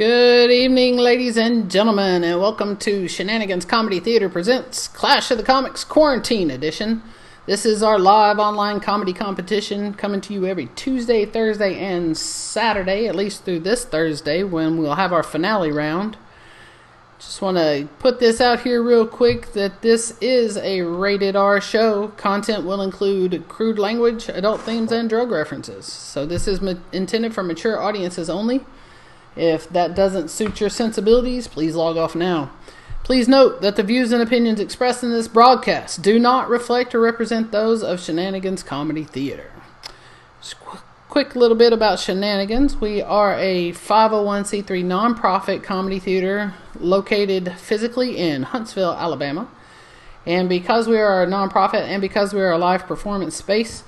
Good evening, ladies and gentlemen, and welcome to Shenanigans Comedy Theater presents Clash of the Comics Quarantine Edition. This is our live online comedy competition coming to you every Tuesday, Thursday, and Saturday, at least through this Thursday when we'll have our finale round. Just want to put this out here real quick that this is a rated R show. Content will include crude language, adult themes, and drug references. So this is intended for mature audiences only. If that doesn't suit your sensibilities, please log off now. Please note that the views and opinions expressed in this broadcast do not reflect or represent those of Shenanigans Comedy Theater. Just quick little bit about Shenanigans. We are a 501c3 nonprofit comedy theater located physically in Huntsville, Alabama. And because we are a nonprofit and because we are a live performance space,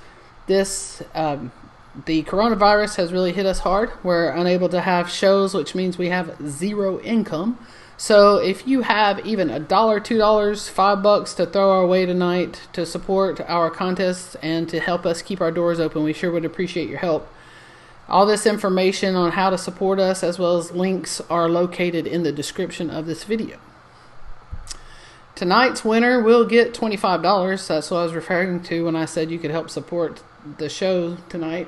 the coronavirus has really hit us hard. We're unable to have shows, which means we have zero income. So if you have even $1, $2, $5 to throw our way tonight to support our contest and to help us keep our doors open, we sure would appreciate your help. All this information on how to support us as well as links are located in the description of this video. Tonight's winner will get $25. That's what I was referring to when I said you could help support the show tonight.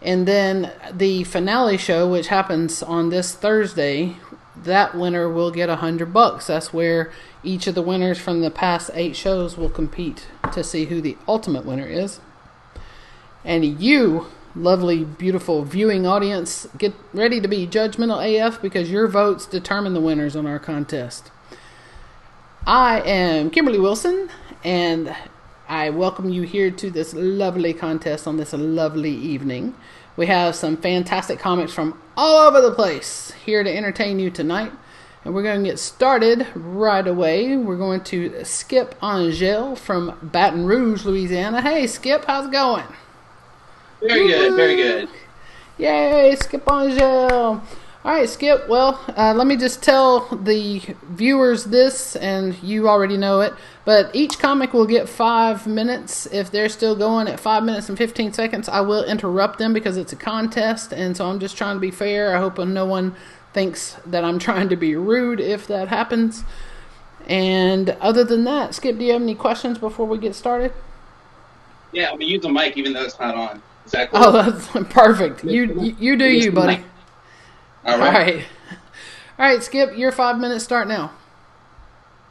And then the finale show, which happens on this Thursday, that winner will get $100. That's where each of the winners from the past 8 shows will compete to see who the ultimate winner is. And you, lovely, beautiful viewing audience, get ready to be judgmental AF because your votes determine the winners on our contest. I am Kimberly Wilson, and I welcome you here to this lovely contest on this lovely evening. We have some fantastic comics from all over the place here to entertain you tonight. And we're going to get started right away. We're going to Skip Angel from Baton Rouge, Louisiana. Hey, Skip, how's it going? Very good, very good. Yay, Skip Angel. All right, Skip. Well, let me just tell the viewers this, and you already know it, but each comic will get 5 minutes. If they're still going at 5 minutes and 15 seconds, I will interrupt them because it's a contest, and so I'm just trying to be fair. I hope no one thinks that I'm trying to be rude if that happens. And other than that, Skip, do you have any questions before we get started? Yeah, I'm going to use the mic even though it's not on. Is that cool? Oh, that's perfect. You do you, buddy. All right. All right, Skip, your 5 minutes start now.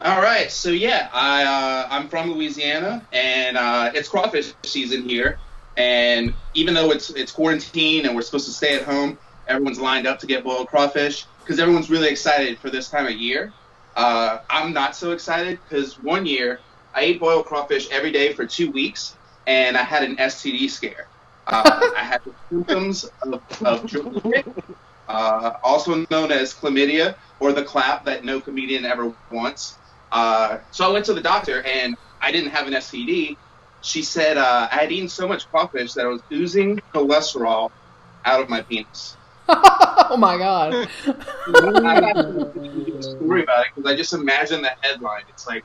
All right. So, yeah, I'm from Louisiana, and it's crawfish season here. And even though it's quarantine and we're supposed to stay at home, everyone's lined up to get boiled crawfish because everyone's really excited for this time of year. I'm not so excited because one year I ate boiled crawfish every day for 2 weeks, and I had an STD scare. I had the symptoms of drip, also known as chlamydia, or the clap that no comedian ever wants. So I went to the doctor, and I didn't have an STD. She said I had eaten so much crawfish that I was oozing cholesterol out of my penis. Oh, my God. I'm not going to story about it, because I just imagine the headline. It's like,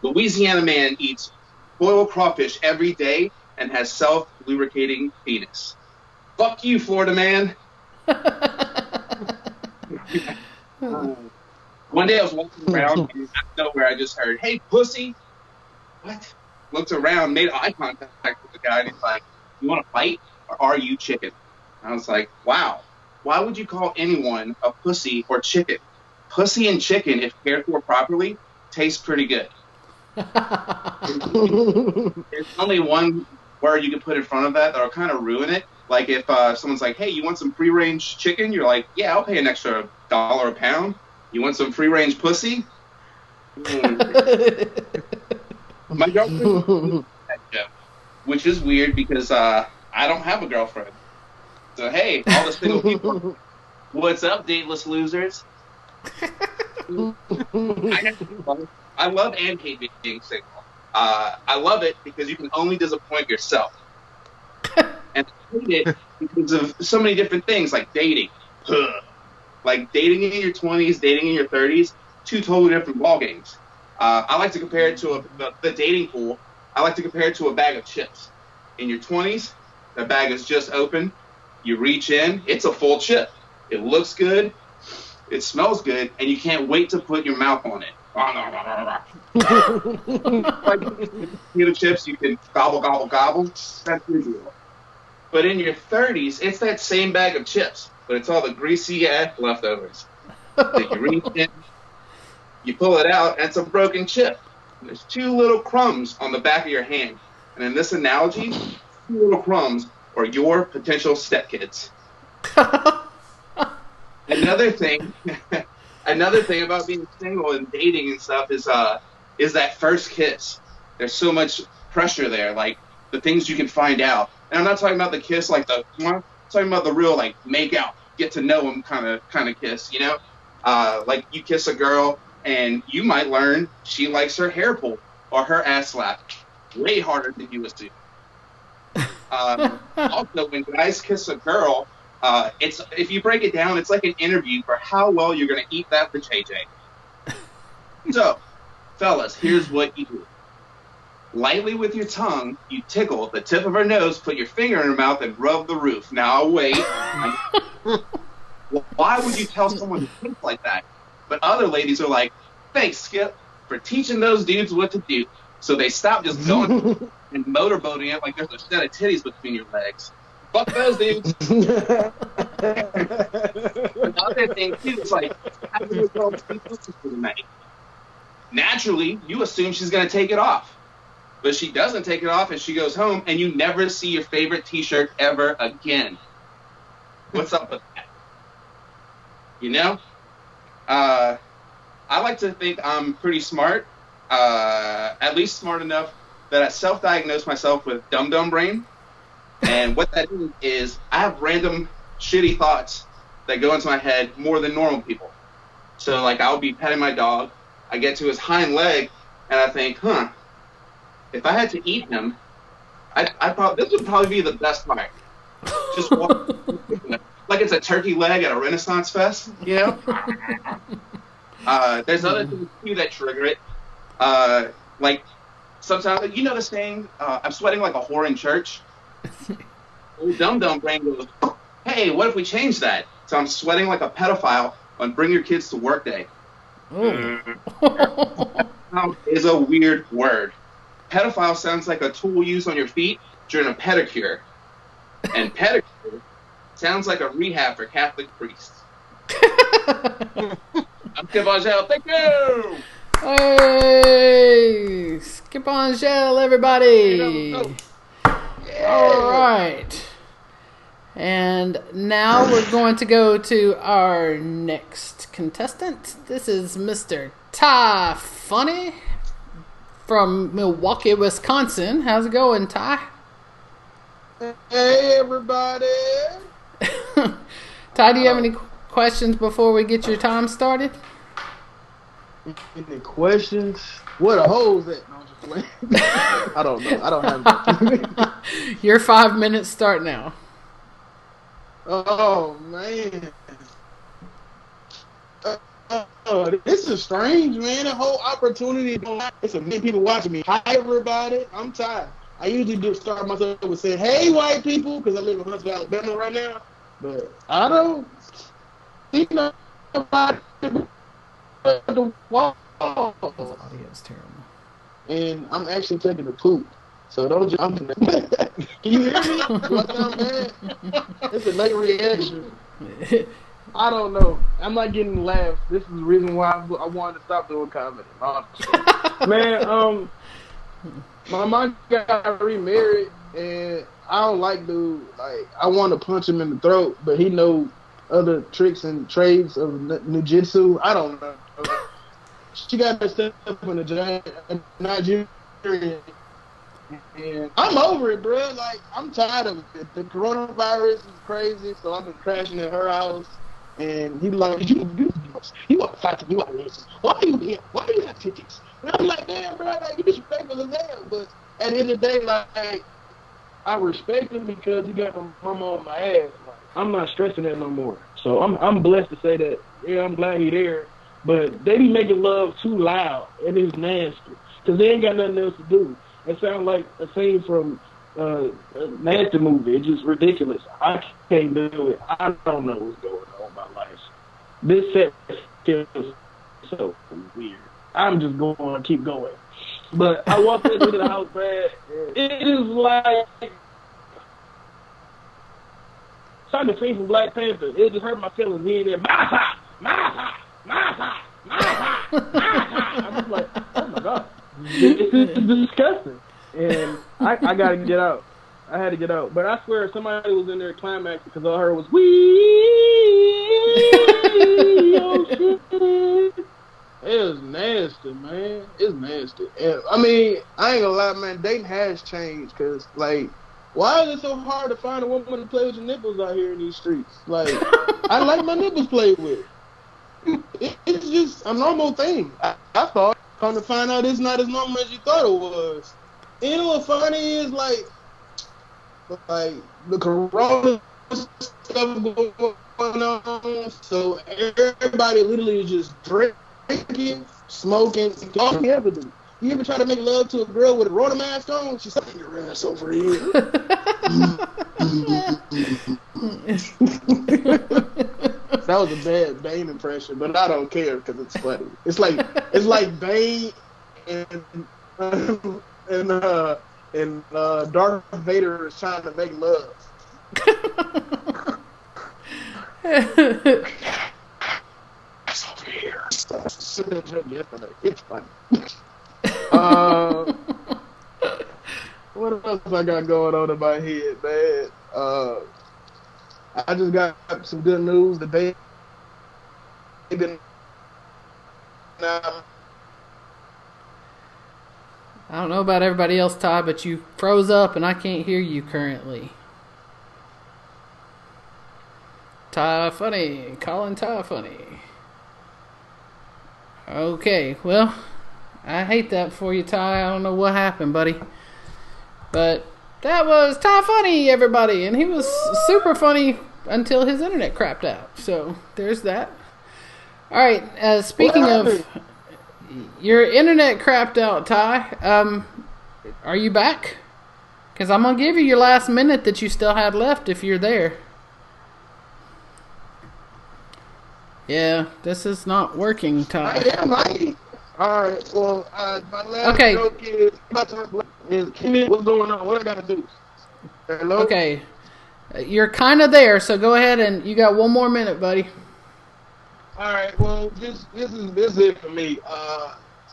Louisiana man eats boiled crawfish every day and has self-lubricating penis. Fuck you, Florida man. One day I was walking around, and out of nowhere I just heard, "Hey, pussy!" What? Looked around, made eye contact with the guy, and he's like, "You want to fight, or are you chicken?" And I was like, wow. Why would you call anyone a pussy or chicken? Pussy and chicken, if cared for properly, taste pretty good. There's only one word you can put in front of that that'll kind of ruin it. Like if someone's like, "Hey, you want some free-range chicken?" You're like, "Yeah, I'll pay an extra $1 a pound." You want some free-range pussy? My girlfriend, which is weird because I don't have a girlfriend. So hey, all the single people, what's up, dateless losers? I love and hate being single. I love it because you can only disappoint yourself. And I hate it because of so many different things, like dating. Like dating in your 20s, dating in your 30s, 2 totally different ballgames. I like to compare it to the dating pool. I like to compare it to a bag of chips. In your 20s, the bag is just open. You reach in, it's a full chip. It looks good. it smells good, and you can't wait to put your mouth on it. Like potato chips, you can gobble, gobble, gobble. That's your deal. But in your 30s, it's that same bag of chips, but it's all the greasy ass leftovers. So you reach in, you pull it out, and it's a broken chip. There's 2 little crumbs on the back of your hand. And in this analogy, 2 little crumbs are your potential stepkids. Another thing about being single and dating and stuff is that first kiss. There's so much pressure there, like the things you can find out. And I'm not talking about the kiss like I'm talking about the real like make out, get to know them kind of kiss, you know? Like you kiss a girl and you might learn she likes her hair pulled or her ass slapped way harder than you assume. Also, when guys kiss a girl, it's if you break it down, it's like an interview for how well you're going to eat that vajayjay. So, fellas, here's what you do. Lightly with your tongue, you tickle the tip of her nose, put your finger in her mouth, and rub the roof. Now, wait. Why would you tell someone to think like that? But other ladies are like, thanks, Skip, for teaching those dudes what to do. So they stop just going and motorboating it like there's a set of titties between your legs. Fuck those dudes. Another thing, too, is like, having a girl speak for the night. Naturally, you assume she's going to take it off. But she doesn't take it off and she goes home and you never see your favorite t-shirt ever again. What's up with that? You know? I like to think I'm pretty smart. At least smart enough that I self-diagnose myself with dum-dum brain. And what that is I have random shitty thoughts that go into my head more than normal people. So, like, I'll be petting my dog. I get to his hind leg and I think, if I had to eat him, this would probably be the best part. Just walk, like it's a turkey leg at a Renaissance fest, you know? There's other things too that trigger it. Like sometimes, you know the saying, I'm sweating like a whore in church? Old dum-dum brain goes, hey, what if we change that? So I'm sweating like a pedophile on Bring Your Kids to Work Day. Is a weird word. Pedophile sounds like a tool used on your feet during a pedicure. And pedicure sounds like a rehab for Catholic priests. I'm Skip Angel. Thank you! Hey! Skip Angel, everybody! Yeah. All right. And now we're going to go to our next contestant. This is Mr. Ty Funny from Milwaukee, Wisconsin. How's it going, Ty? Hey, everybody. Ty, do you have any questions before we get your time started? Any questions? Where the hoes at? No, I'm just playing. I don't know. I don't have Your 5 minutes start now. Oh, man. This is strange, man. The whole opportunity. It's a many people watching me. Hi, everybody. I'm Ty. I usually do start myself with saying, hey, white people, because I live in Huntsville, Alabama right now. But I don't think about the wall. Audio is terrible. And I'm actually taking a poop. So don't jump in there. Can you hear me? Do I sound bad? It's a late reaction. I don't know. I'm not getting laughs. This is the reason why I wanted to stop doing comedy. Man, my mom got remarried, and I don't like dude. Like, I want to punch him in the throat, but he know other tricks and trades of ninjutsu. I don't know. She got herself in a Nigerian, and I'm over it, bro. Like, I'm tired of it. The coronavirus is crazy, so I've been crashing at her house. And he like, you want to fight to me, you want to listen. Why are you here? Why do you have titties? And I'm like, damn, bro, like, you disrespectful as hell. But at the end of the day, like, I respect him because he got my mama on my ass. Like, I'm not stressing that no more. So I'm blessed to say that, yeah, I'm glad he there. But they be making love too loud, and it's nasty. Because they ain't got nothing else to do. It sounds like a scene from a nasty movie. It's just ridiculous. I can't do it. I don't know what's going on in my life. This set feels so weird. I'm just going to keep going. But I walked into the house, man. It is like starting to sing from Black Panther. It just hurt my feelings here and there. Masa, Masa, Masa, Masa, Masa. I'm just like, oh my god, this is disgusting. And I got to get out. I had to get out. But I swear somebody was in there climaxing because all I heard was oh shit. It was nasty, man. It's nasty. And, I mean, I ain't gonna lie, man. Dating has changed because, like, why is it so hard to find a woman to play with your nipples out here in these streets? Like, I like my nipples played with. It's just a normal thing. I thought. Come to find out, it's not as normal as you thought it was. And you know what funny is, like the corona stuff going on, so everybody literally is just drinking, smoking. All you ever do. You ever try to make love to a girl with a Rona mask on? She's like, your ass over here. That was a bad Bane impression, but I don't care because it's funny. It's like Bane and Darth Vader is trying to make love. That's over here. It's funny. What else I got going on in my head, man? I just got some good news. The baby now. I don't know about everybody else, Ty, but you froze up and I can't hear you currently. Ty Funny. Calling Ty Funny. Okay, well, I hate that for you, Ty. I don't know what happened, buddy. But that was Ty Funny, everybody. And he was super funny until his internet crapped out. So, there's that. Alright, speaking of your internet crapped out, Ty, are you back? Because I'm going to give you your last minute that you still had left if you're there. Yeah, this is not working, Ty. I am. Alright, well, my last joke is, what's going on? What I gotta do? Hello? Okay, you're kind of there, so go ahead and you got one more minute, buddy. Alright, well, this is it for me.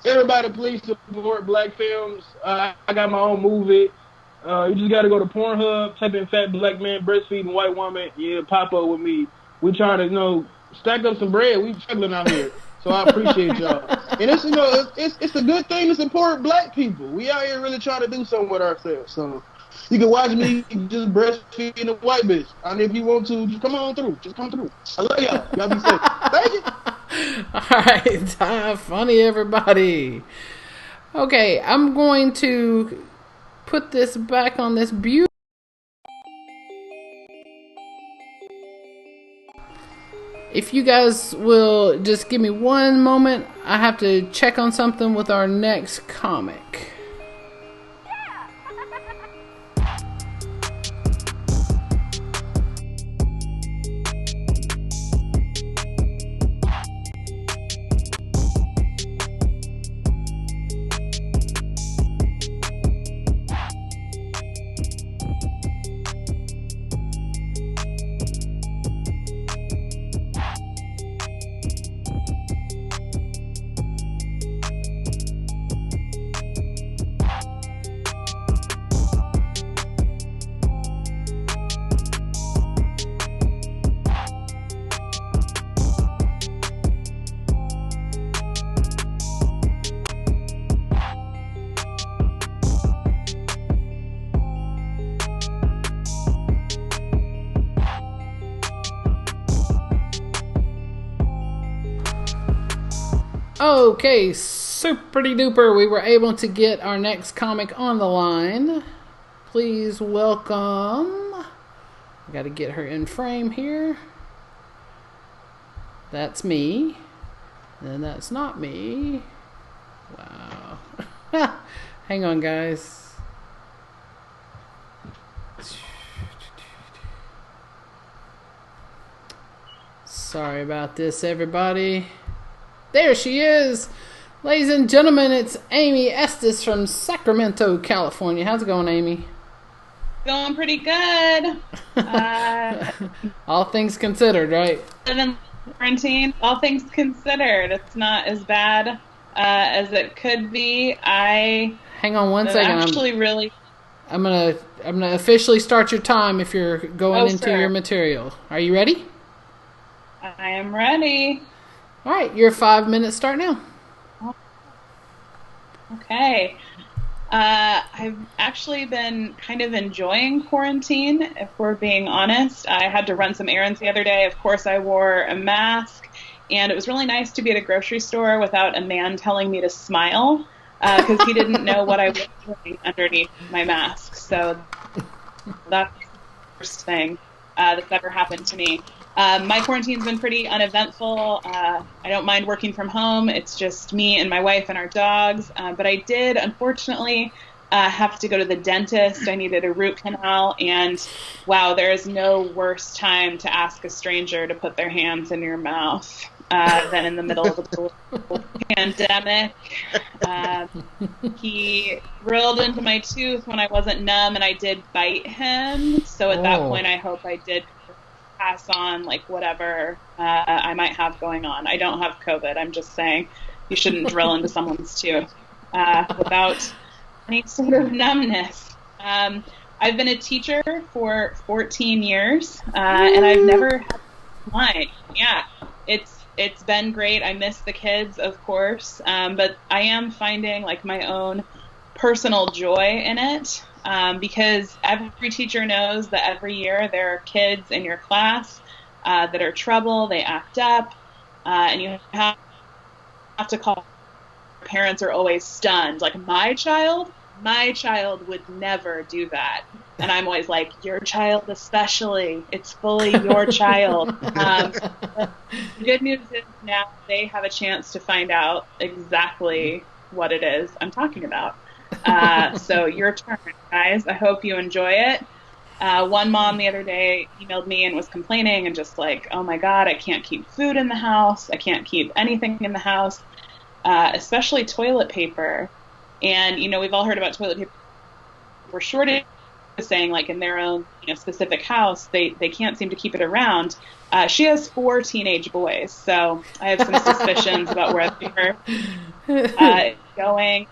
Everybody please support black films. I got my own movie. You just gotta go to Pornhub, type in fat black man breastfeeding white woman. Yeah, pop up with me. We trying to, stack up some bread. We struggling out here. So I appreciate y'all. And it's it's a good thing to support black people. We out here really trying to do something with ourselves. So you can watch me just breastfeeding a white bitch. And if you want to, just come on through. Just come through. I love y'all. Y'all be safe. Thank you. Alright, funny everybody. Okay, I'm going to put this back on this beautiful. If you guys will just give me one moment, I have to check on something with our next comic. Okay, super duper, we were able to get our next comic on the line. Please welcome. I gotta get her in frame here. That's me. And that's not me. Wow. Hang on, guys. Sorry about this, everybody. There she is. Ladies and gentlemen, it's Amy Estes from Sacramento, California. How's it going, Amy? Going pretty good. All things considered, right? Living quarantine. All things considered, it's not as bad as it could be. Hang on one second. I'm gonna officially start your time if you're going into your material. Are you ready? I am ready. All right, your 5 minutes start now. Okay. I've actually been kind of enjoying quarantine, if we're being honest. I had to run some errands the other day. Of course, I wore a mask, and it was really nice to be at a grocery store without a man telling me to smile, because he didn't know what I was doing underneath my mask. So that's the first thing that's ever happened to me. My quarantine's been pretty uneventful. I don't mind working from home. It's just me and my wife and our dogs. But I did, unfortunately, have to go to the dentist. I needed a root canal. And, wow, there is no worse time to ask a stranger to put their hands in your mouth than in the middle of a pandemic. He drilled into my tooth when I wasn't numb, and I did bite him. So at that point, I hope I did pass on like whatever I might have going on. I don't have COVID. I'm just saying you shouldn't drill into someone's tooth without any sort of numbness. I've been a teacher for 14 years and I've never had mine. Yeah, it's been great. I miss the kids, of course, but I am finding like my own personal joy in it. Because every teacher knows that every year there are kids in your class that are trouble, they act up, and you have to call. Parents are always stunned. Like, my child would never do that. And I'm always like, your child especially. It's fully your child. The good news is now they have a chance to find out exactly what it is I'm talking about. So your turn, guys. I hope you enjoy it. One mom the other day emailed me and was complaining and just like, oh my God, I can't keep food in the house. I can't keep anything in the house, especially toilet paper. And, you know, we've all heard about toilet paper. We're shortage, saying like in their own, you know, specific house, they can't seem to keep it around. She has 4 teenage boys, so I have some suspicions about where they're going.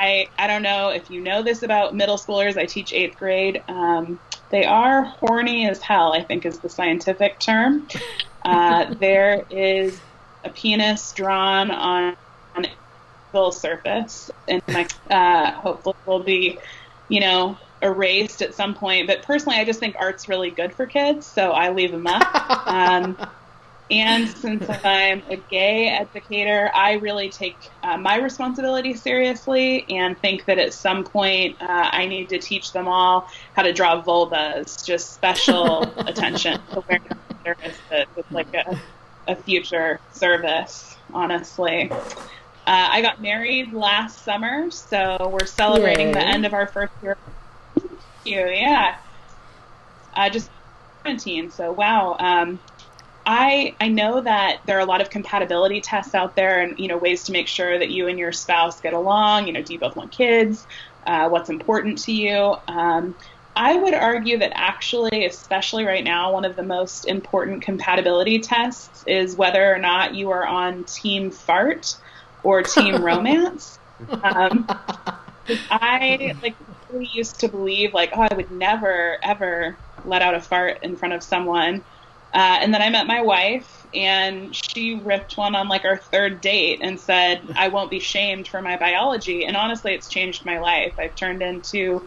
I don't know if you know this about middle schoolers. I teach 8th grade. They are horny as hell, I think is the scientific term. There is a penis drawn on the surface, and hopefully will be, you know, erased at some point. But personally, I just think art's really good for kids, so I leave them up. And since I'm a gay educator, I really take my responsibility seriously and think that at some point I need to teach them all how to draw vulvas, just special attention to where there is it's like a future service, honestly. I got married last summer, so we're celebrating the end of our first year. Thank you, yeah. Just 17, so wow. I know that there are a lot of compatibility tests out there and, you know, ways to make sure that you and your spouse get along. You know, do you both want kids? What's important to you? I would argue that actually, especially right now, one of the most important compatibility tests is whether or not you are on team fart or team romance. I really used to believe like, oh, I would never, ever let out a fart in front of someone. And then I met my wife, and she ripped one on like our 3rd date and said, I won't be shamed for my biology. And honestly, it's changed my life. I've turned into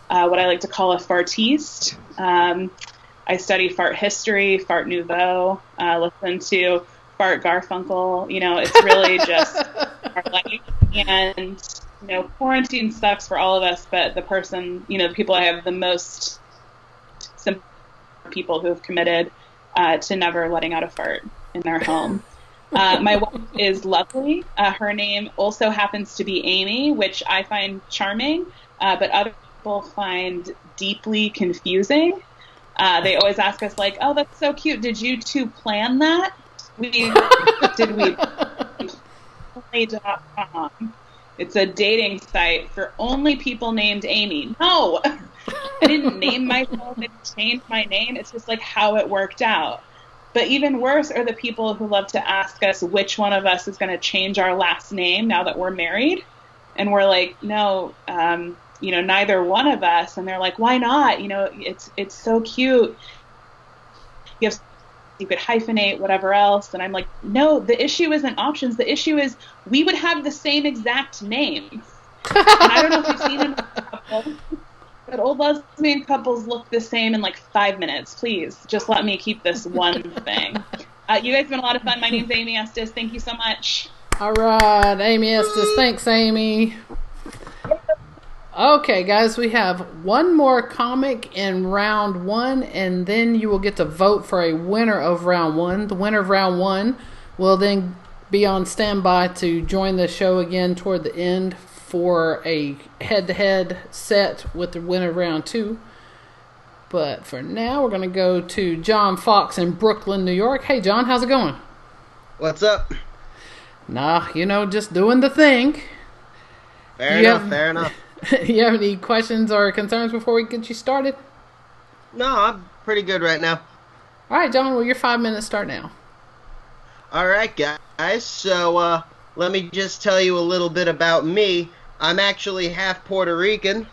what I like to call a fartiste. I study fart history, fart nouveau, listen to Fart Garfunkel. You know, it's really just our life. And, you know, quarantine sucks for all of us, but the people I have the most sympathy for people who have committed to never letting out a fart in their home. My wife is lovely. Her name also happens to be Amy, which I find charming, but other people find deeply confusing. They always ask us, like, oh, that's so cute. Did you two plan that? Did we play.com. It's a dating site for only people named Amy. No, I didn't name myself. I didn't change my name. It's just like how it worked out. But even worse are the people who love to ask us which one of us is going to change our last name now that we're married. And we're like, no, neither one of us. And they're like, why not? It's so cute. You could hyphenate, whatever else. And I'm like, no, the issue isn't options. The issue is we would have the same exact name. And I don't know if you've seen a couple, but old lesbian couples look the same in like 5 minutes. Please, just let me keep this one thing. You guys have been a lot of fun. My name's Amy Estes. Thank you so much. All right, Amy Estes. Thanks, Amy. Okay, guys, we have one more comic in round one, and then you will get to vote for a winner of round one. The winner of round one will then be on standby to join the show again toward the end for a head-to-head set with the winner of round two. But for now, we're going to go to John Fox in Brooklyn, New York. Hey, John, how's it going? What's up? Nah, just doing the thing. Fair enough. You have any questions or concerns before we get you started? No, I'm pretty good right now. All right, John, well, your 5 minutes start now. All right, guys. So, let me just tell you a little bit about me. I'm actually half Puerto Rican.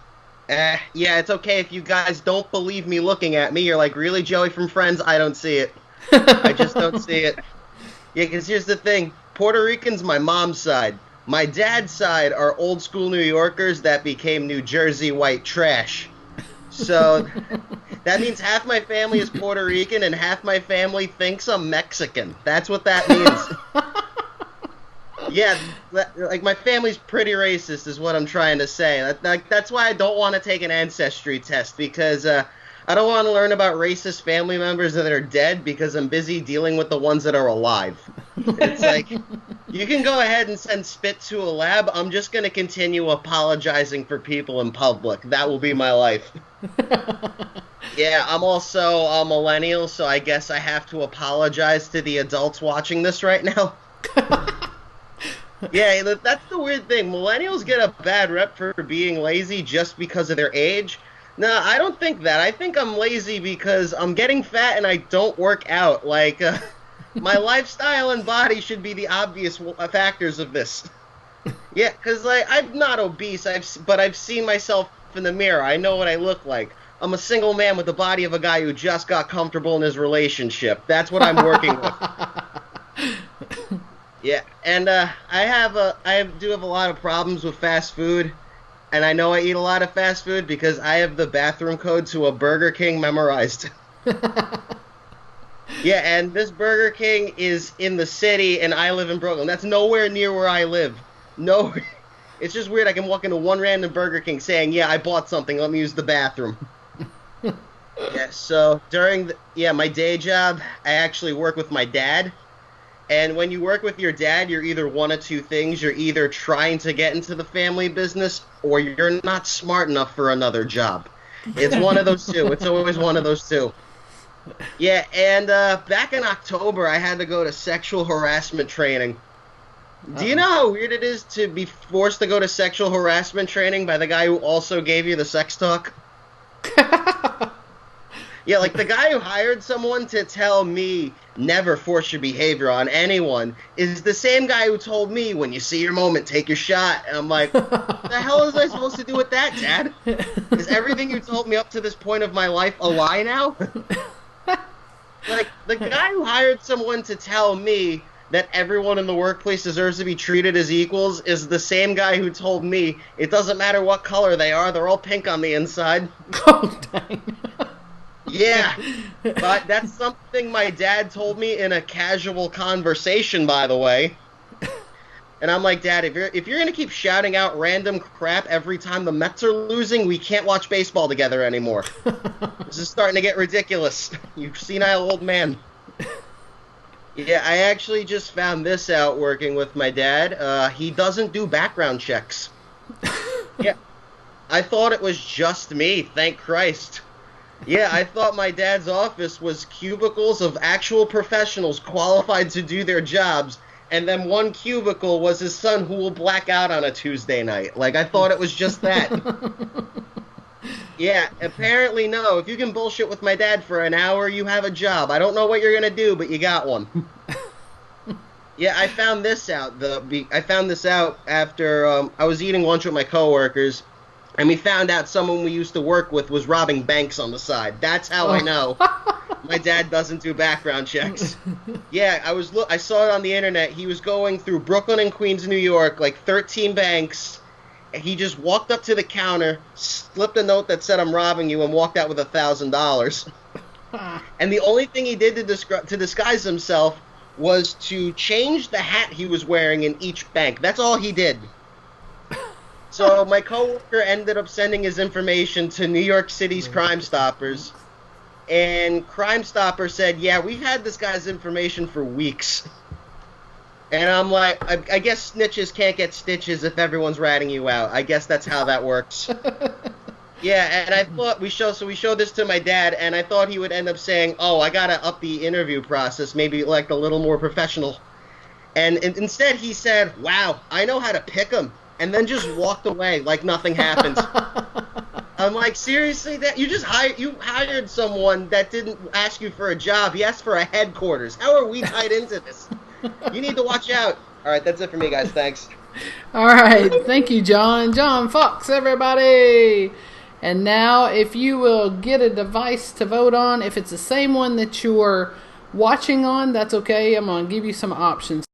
Yeah, it's okay if you guys don't believe me looking at me. You're like, really, Joey from Friends? I don't see it. I just don't see it. Yeah, because here's the thing. Puerto Rican's my mom's side. My dad's side are old school New Yorkers that became New Jersey white trash. So that means half my family is Puerto Rican and half my family thinks I'm Mexican. That's what that means. Yeah, like my family's pretty racist is what I'm trying to say. That's why I don't want to take an ancestry test, because I don't want to learn about racist family members that are dead because I'm busy dealing with the ones that are alive. It's like, you can go ahead and send spit to a lab. I'm just going to continue apologizing for people in public. That will be my life. Yeah, I'm also a millennial, so I guess I have to apologize to the adults watching this right now. Yeah, that's the weird thing. Millennials get a bad rep for being lazy just because of their age. No, I don't think that. I think I'm lazy because I'm getting fat and I don't work out. Like, my lifestyle and body should be the obvious factors of this. Yeah, because, like, I'm not obese, but I've seen myself in the mirror. I know what I look like. I'm a single man with the body of a guy who just got comfortable in his relationship. That's what I'm working with. Yeah, and I do have a lot of problems with fast food. And I know I eat a lot of fast food because I have the bathroom code to a Burger King memorized. Yeah, and this Burger King is in the city, and I live in Brooklyn. That's nowhere near where I live. No, it's just weird. I can walk into one random Burger King saying, yeah, I bought something. Let me use the bathroom. Yeah, so during my day job, I actually work with my dad. And when you work with your dad, you're either one of two things. You're either trying to get into the family business, or you're not smart enough for another job. It's one of those two. It's always one of those two. Yeah, and back in October, I had to go to sexual harassment training. Do you know how weird it is to be forced to go to sexual harassment training by the guy who also gave you the sex talk? Yeah, like the guy who hired someone to tell me never force your behavior on anyone is the same guy who told me, when you see your moment, take your shot. And I'm like, what the hell is I supposed to do with that, Dad? Is everything you told me up to this point of my life a lie now? Like, the guy who hired someone to tell me that everyone in the workplace deserves to be treated as equals is the same guy who told me it doesn't matter what color they are, they're all pink on the inside. Oh, dang. Yeah, but that's something my dad told me in a casual conversation, by the way. And I'm like, Dad, if you're going to keep shouting out random crap every time the Mets are losing, we can't watch baseball together anymore. This is starting to get ridiculous. You senile old man. Yeah, I actually just found this out working with my dad. He doesn't do background checks. Yeah, I thought it was just me, thank Christ. Yeah, I thought my dad's office was cubicles of actual professionals qualified to do their jobs, and then one cubicle was his son who will black out on a Tuesday night. Like, I thought it was just that. Yeah, apparently no. If you can bullshit with my dad for an hour, you have a job. I don't know what you're gonna do, but you got one. Yeah, I found this out. I found this out after I was eating lunch with my coworkers, and we found out someone we used to work with was robbing banks on the side. That's how I know my dad doesn't do background checks. Yeah, I saw it on the internet. He was going through Brooklyn and Queens, New York, like 13 banks. And he just walked up to the counter, slipped a note that said "I'm robbing you," and walked out with $1,000. And the only thing he did to disguise himself was to change the hat he was wearing in each bank. That's all he did. So my coworker ended up sending his information to New York City's Crime Stoppers, and Crime Stopper said, "Yeah, we've had this guy's information for weeks." And I'm like, I guess snitches can't get stitches if everyone's ratting you out. I guess that's how that works. Yeah, and I thought we showed this to my dad, and I thought he would end up saying, "Oh, I gotta up the interview process, maybe like a little more professional." And instead he said, "Wow, I know how to pick 'em," and then just walked away like nothing happened. I'm like, seriously, that you hired someone that didn't ask you for a job. He asked for a headquarters. How are we tied into this? You need to watch out. All right, that's it for me, guys. Thanks. All right, thank you, John. John Fox, everybody. And now, if you will get a device to vote on, if it's the same one that you're watching on, that's okay. I'm going to give you some options.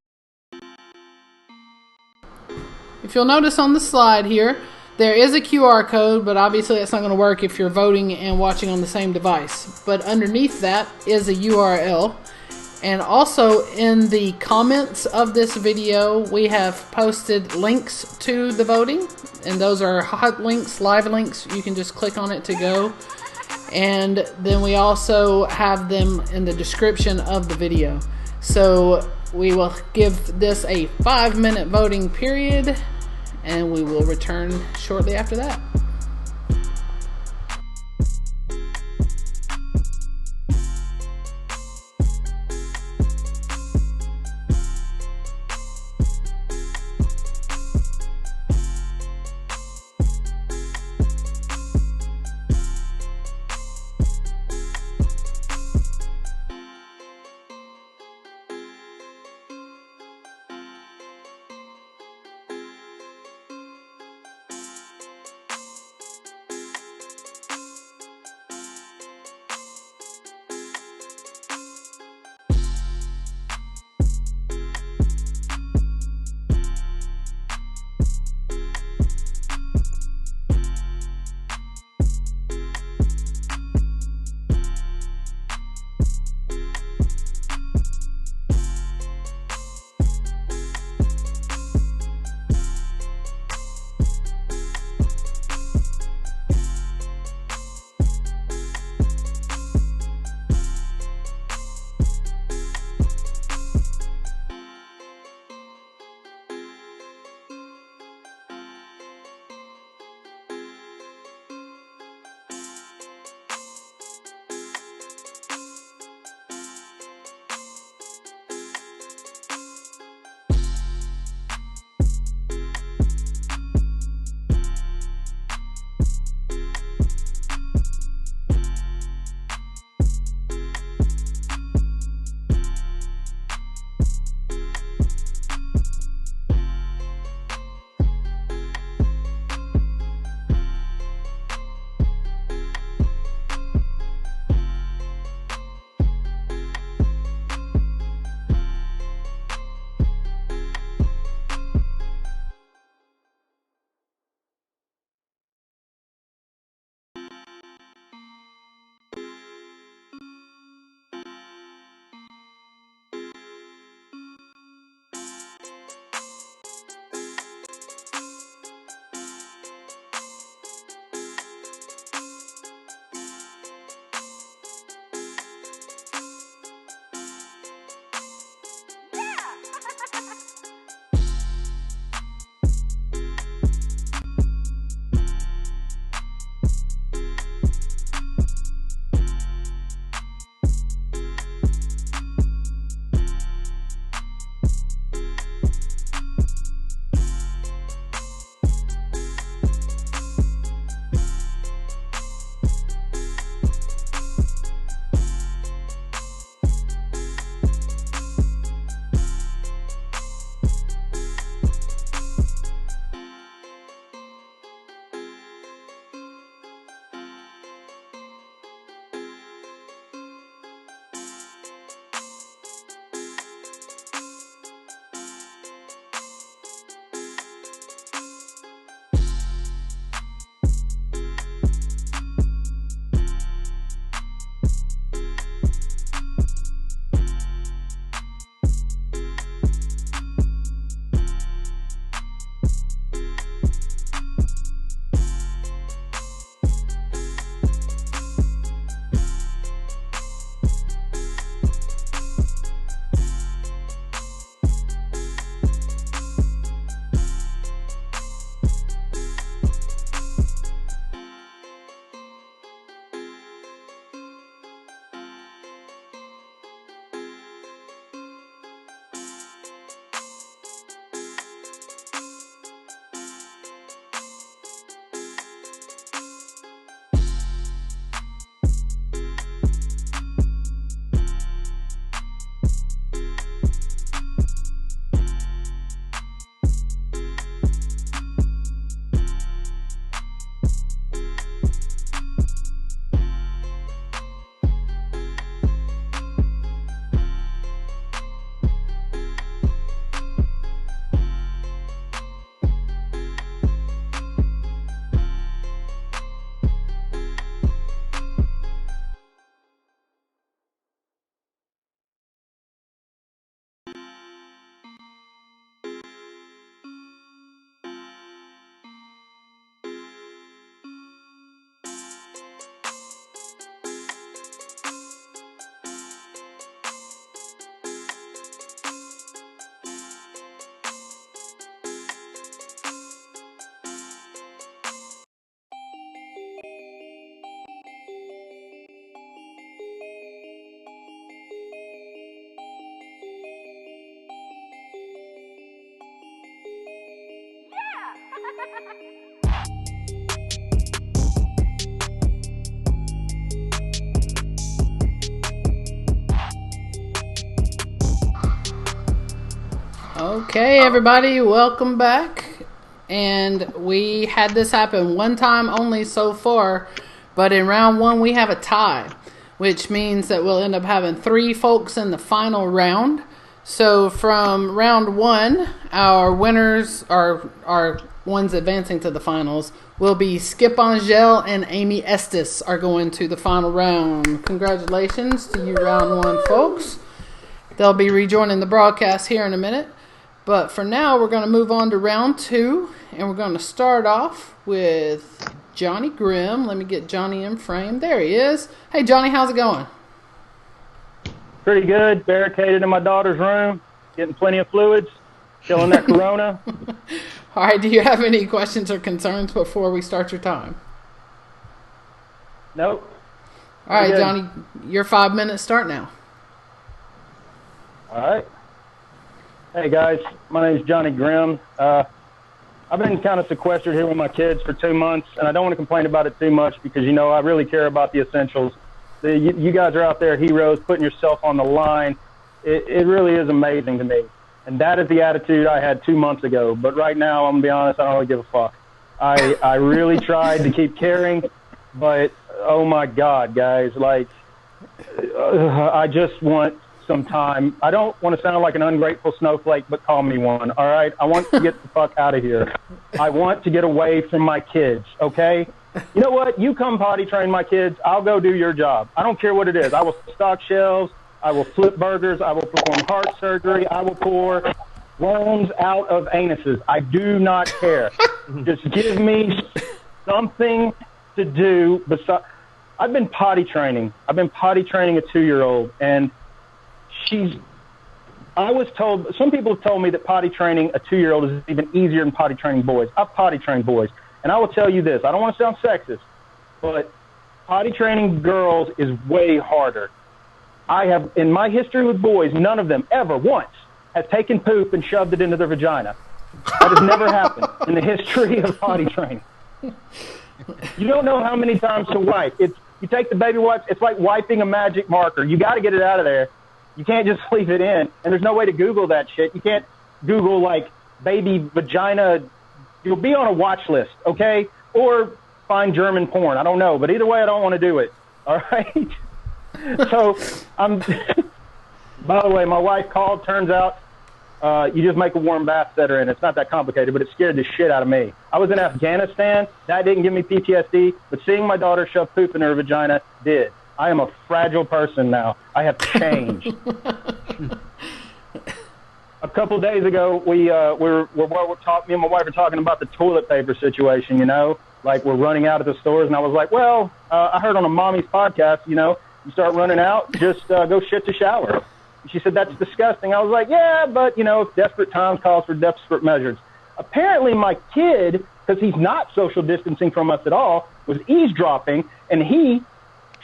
If you'll notice on the slide here, there is a QR code, but obviously that's not going to work if you're voting and watching on the same device. But underneath that is a URL. And also in the comments of this video, we have posted links to the voting. And those are hot links, live links. You can just click on it to go. And then we also have them in the description of the video. So we will give this a 5-minute voting period, and we will return shortly after that. Okay, everybody, welcome back. And we had this happen one time only so far, but in round one we have a tie, which means that we'll end up having 3 folks in the final round. So from round one, our winners, our ones advancing to the finals, will be Skip Angel and Amy Estes are going to the final round. Congratulations to you, round one folks. They'll be rejoining the broadcast here in a minute. But for now, we're going to move on to round two, and we're going to start off with Johnny Grimm. Let me get Johnny in frame. There he is. Hey, Johnny, how's it going? Pretty good. Barricaded in my daughter's room, getting plenty of fluids, killing that corona. All right, do you have any questions or concerns before we start your time? Nope. All right, Johnny, your 5 minutes start now. All right. Hey, guys. My name's Johnny Grimm. I've been kind of sequestered here with my kids for 2 months, and I don't want to complain about it too much because, you know, I really care about the essentials. You guys are out there, heroes, putting yourself on the line. It really is amazing to me. And that is the attitude I had 2 months ago. But right now, I'm going to be honest, I don't really give a fuck. I really tried to keep caring, but, oh, my God, guys, like, I just want some time. I don't want to sound like an ungrateful snowflake, but call me one, all right? I want to get the fuck out of here. I want to get away from my kids, okay? You know what? You come potty train my kids. I'll go do your job. I don't care what it is. I will stock shelves. I will flip burgers. I will perform heart surgery. I will pour worms out of anuses. I do not care. Just give me something to do. I've been potty training. I've been potty training a 2-year-old, and I was told, some people have told me that potty training a 2-year-old is even easier than potty training boys. I've potty trained boys. And I will tell you this, I don't want to sound sexist, but potty training girls is way harder. I have, in my history with boys, none of them ever once has taken poop and shoved it into their vagina. That has never happened in the history of potty training. You don't know how many times to wipe. You take the baby wipes, it's like wiping a magic marker. You got to get it out of there. You can't just leave it in, and there's no way to Google that shit. You can't Google, like, baby vagina. You'll be on a watch list, okay? Or find German porn. I don't know, but either way, I don't want to do it, all right? So, by the way, my wife called. Turns out you just make a warm bath, set her in. It's not that complicated, but it scared the shit out of me. I was in Afghanistan. That didn't give me PTSD, but seeing my daughter shove poop in her vagina did. I am a fragile person now. I have changed. A couple of days ago, me and my wife were talking about the toilet paper situation, you know, like we're running out at the stores. And I was like, well, I heard on a mommy's podcast, you know, you start running out, just go shit to shower. She said, that's disgusting. I was like, yeah, but, you know, desperate times calls for desperate measures. Apparently my kid, because he's not social distancing from us at all, was eavesdropping, and he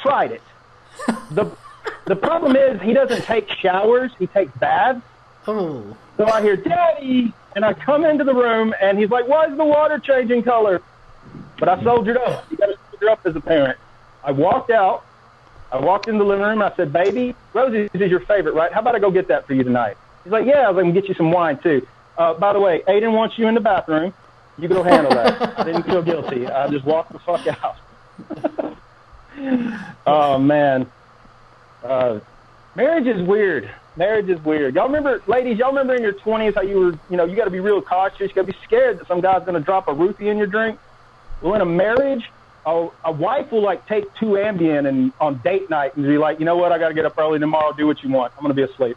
tried it. The problem is he doesn't take showers. He takes baths. Oh. So I hear, Daddy, and I come into the room, and he's like, why is the water changing color? But I soldiered up. You got to soldier up as a parent. I walked out. I walked in the living room, and I said, baby, Rosie's is your favorite, right? How about I go get that for you tonight? He's like, yeah, I was like, I can get you some wine, too. By the way, Aiden wants you in the bathroom. You go handle that. I didn't feel guilty. I just walked the fuck out. Oh, man. Marriage is weird. Marriage is weird. Y'all remember, ladies, y'all remember in your 20s how you were, you know, you got to be real cautious. You got to be scared that some guy's going to drop a roofie in your drink. Well, in a marriage, a wife will, like, take 2 Ambien and on date night and be like, you know what, I got to get up early tomorrow, do what you want. I'm going to be asleep.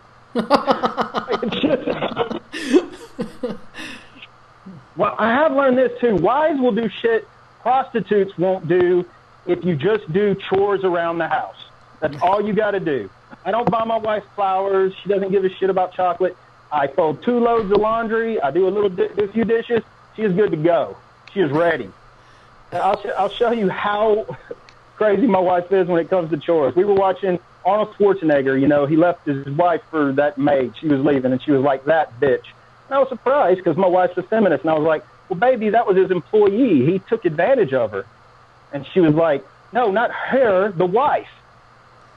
Well, I have learned this, too. Wives will do shit prostitutes won't do if you just do chores around the house. That's all you got to do. I don't buy my wife flowers. She doesn't give a shit about chocolate. I fold 2 loads of laundry. I do a few dishes. She is good to go. She is ready. I'll show you how crazy my wife is when it comes to chores. We were watching Arnold Schwarzenegger. You know, he left his wife for that maid. She was leaving, and she was like, that bitch. And I was surprised because my wife's a feminist. And I was like, well, baby, that was his employee. He took advantage of her. And she was like, no, not her, the wife.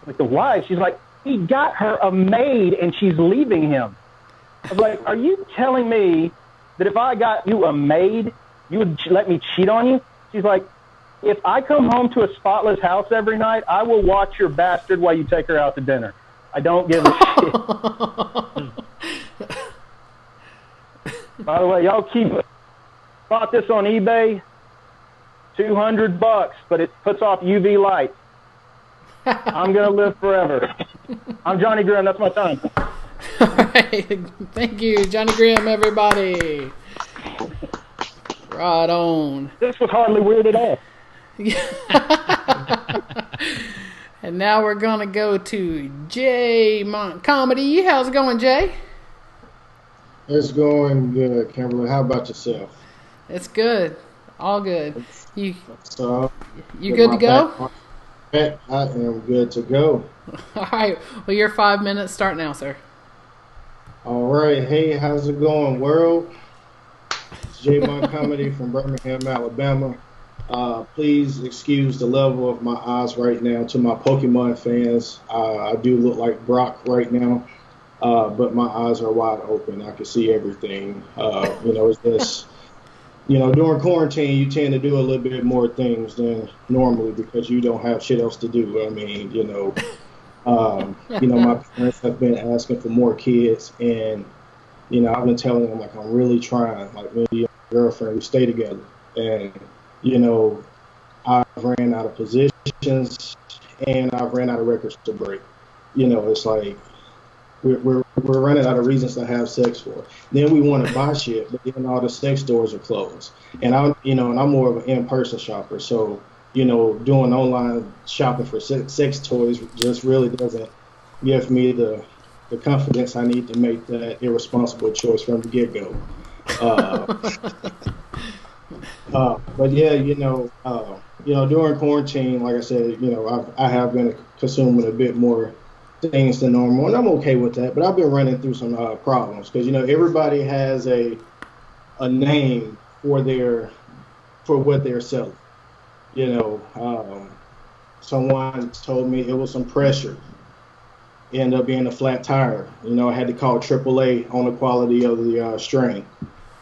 Like, the wife? She's like, he got her a maid, and she's leaving him. I was like, are you telling me that if I got you a maid, you would let me cheat on you? She's like, if I come home to a spotless house every night, I will watch your bastard while you take her out to dinner. I don't give a shit. By the way, y'all bought this on eBay, $200, but it puts off UV light. I'm going to live forever. I'm Johnny Grimm. That's my time. All right. Thank you, Johnny Grimm, everybody. Right on. This was hardly weird at all. And now we're going to go to Jay Comedy. How's it going, Jay? It's going good, Kimberly. How about yourself? It's good. All good. You You good to go? I am good to go. All right. Well, your 5 minutes start now, sir. All right. Hey, how's it going, world? It's J Comedy from Birmingham, Alabama. Please excuse the level of my eyes right now. To my Pokemon fans, I do look like Brock right now, but my eyes are wide open. I can see everything. It's just, during quarantine, you tend to do a little bit more things than normally because you don't have shit else to do. I mean, my parents have been asking for more kids, and, I've been telling them, like, I'm really trying. Like, me and my girlfriend, we stay together. And, I've ran out of positions, and I've ran out of records to break. It's like we're running out of reasons to have sex for. Then we want to buy shit, but then all the sex stores are closed. And I'm more of an in-person shopper, so doing online shopping for sex toys just really doesn't give me the confidence I need to make that irresponsible choice from the get-go. But yeah, during quarantine, like I said, I have been consuming a bit more things than normal, and I'm okay with that. But I've been running through some problems because everybody has a name for what they're selling. Someone told me it was some pressure. It ended up being a flat tire. I had to call AAA on the quality of the strain.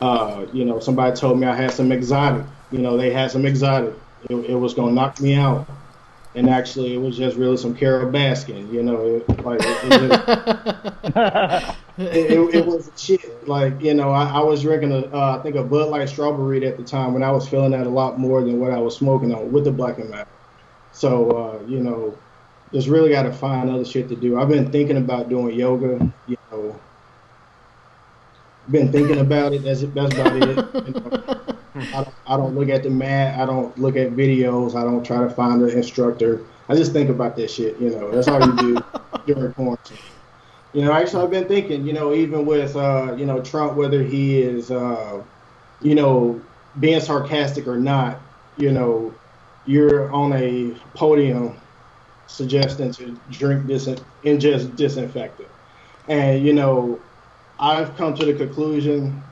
Somebody told me I had some exotic. They had some exotic. It was going to knock me out. And actually, it was just really some Carol Baskin. It was shit. Like, I was drinking I think a Bud Light Strawberry at the time when I was feeling that a lot more than what I was smoking on with the Black and Matter. So, just really got to find other shit to do. I've been thinking about doing yoga, been thinking about it. That's about it. I don't look at the mat. I don't look at videos. I don't try to find an instructor. I just think about that shit. That's all you do during quarantine. Actually, I've been thinking. Even with Trump, whether he is being sarcastic or not. You're on a podium suggesting to ingest disinfectant, and I've come to the conclusion,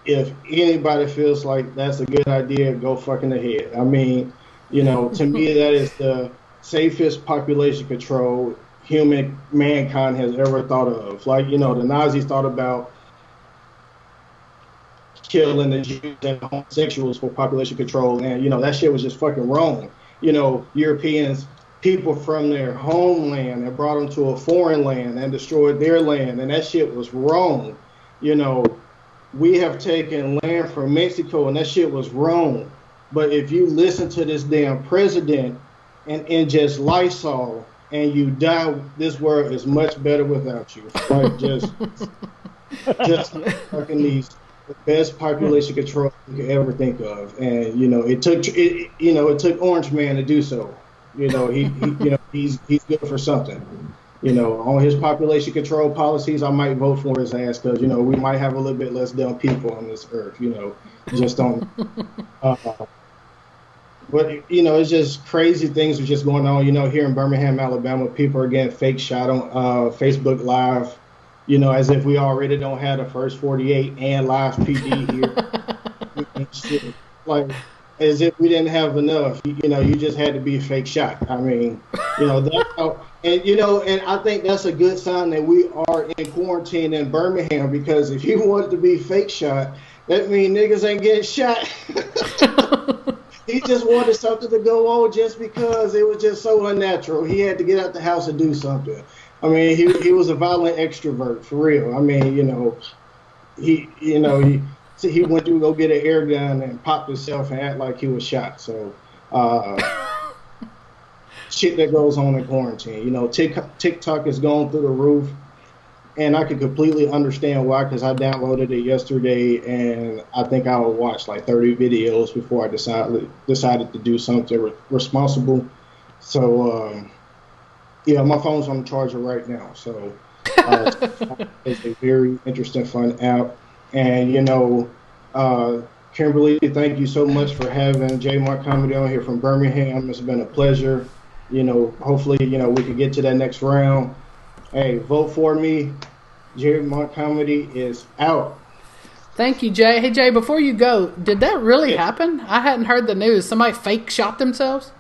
if anybody feels like that's a good idea, go fucking ahead. I mean, to me, that is the safest population control mankind has ever thought of. Like, the Nazis thought about killing the Jews and homosexuals for population control, and, that shit was just fucking wrong. Europeans, people from their homeland and brought them to a foreign land and destroyed their land, and that shit was wrong. We have taken land from Mexico, and that shit was wrong. But if you listen to this damn president and ingest Lysol and you die, this world is much better without you. Like, just fucking these the best population control you could ever think of, and it took Orange Man to do so. He's good for something. On his population control policies, I might vote for his ass because, we might have a little bit less dumb people on this earth, just on. But, it's just crazy things are just going on. Here in Birmingham, Alabama, people are getting fake shot on Facebook Live, as if we already don't have the first 48 and live PD here. And shit. Like, as if we didn't have enough. You just had to be a fake shot. I mean, that's how. And I think that's a good sign that we are in quarantine in Birmingham, because if you wanted to be fake shot, that means niggas ain't getting shot. He just wanted something to go on just because it was just so unnatural. He had to get out the house and do something. I mean, he was a violent extrovert for real. I mean, he went to go get an air gun and popped himself and act like he was shot. So, shit that goes on in quarantine. TikTok is going through the roof, and I could completely understand why, because I downloaded it yesterday, and I think I would watch like 30 videos before I decided to do something responsible. So, my phone's on the charger right now. So, it's a very interesting, fun app. And, Kimberly, thank you so much for having J Mark Comedy on here from Birmingham. It's been a pleasure. Hopefully, we can get to that next round. Hey, vote for me. J Mark Comedy is out. Thank you, Jay. Hey, Jay, before you go, did that really happen? I hadn't heard the news. Somebody fake shot themselves?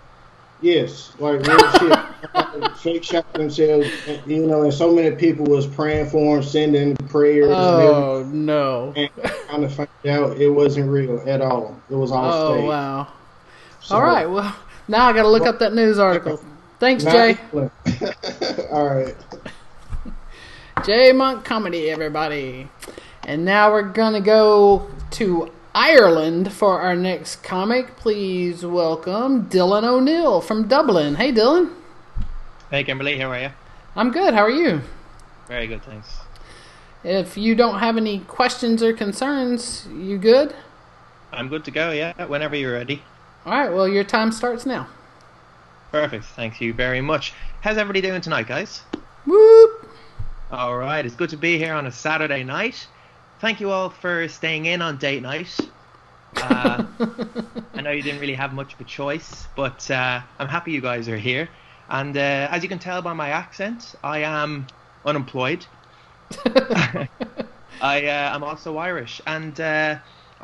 Yes, like real shit. Fake shot themselves, and so many people was praying for them, sending prayers. Oh, no. And kind of found out it wasn't real at all. It was all staged. Oh, wow. So, all right, well, now I got to look up that news article. Thanks, Jay. All right. J Monk Comedy, everybody. And now we're going to go to Ireland for our next comic. Please welcome Dylan O'Neill from Dublin. Hey, Dylan. Hey, Kimberly. How are you? I'm good. How are you? Very good, thanks. If you don't have any questions or concerns, you good? I'm good to go, yeah, whenever you're ready. All right, well, your time starts now. Perfect. Thank you very much. How's everybody doing tonight, guys? Whoop! All right. It's good to be here on a Saturday night. Thank you all for staying in on date night. I know you didn't really have much of a choice, but I'm happy you guys are here. And as you can tell by my accent, I am unemployed. I'm also Irish. And I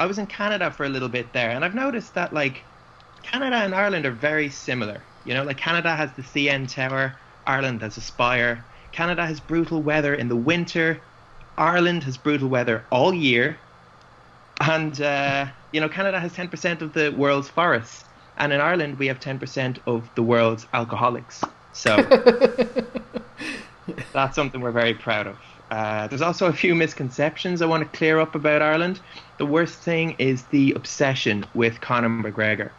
was in Canada for a little bit there. And I've noticed that, Canada and Ireland are very similar. Canada has the CN Tower. Ireland has a spire. Canada has brutal weather in the winter. Ireland has brutal weather all year. And, Canada has 10% of the world's forests. And in Ireland, we have 10% of the world's alcoholics. So that's something we're very proud of. There's also a few misconceptions I want to clear up about Ireland. The worst thing is the obsession with Conor McGregor.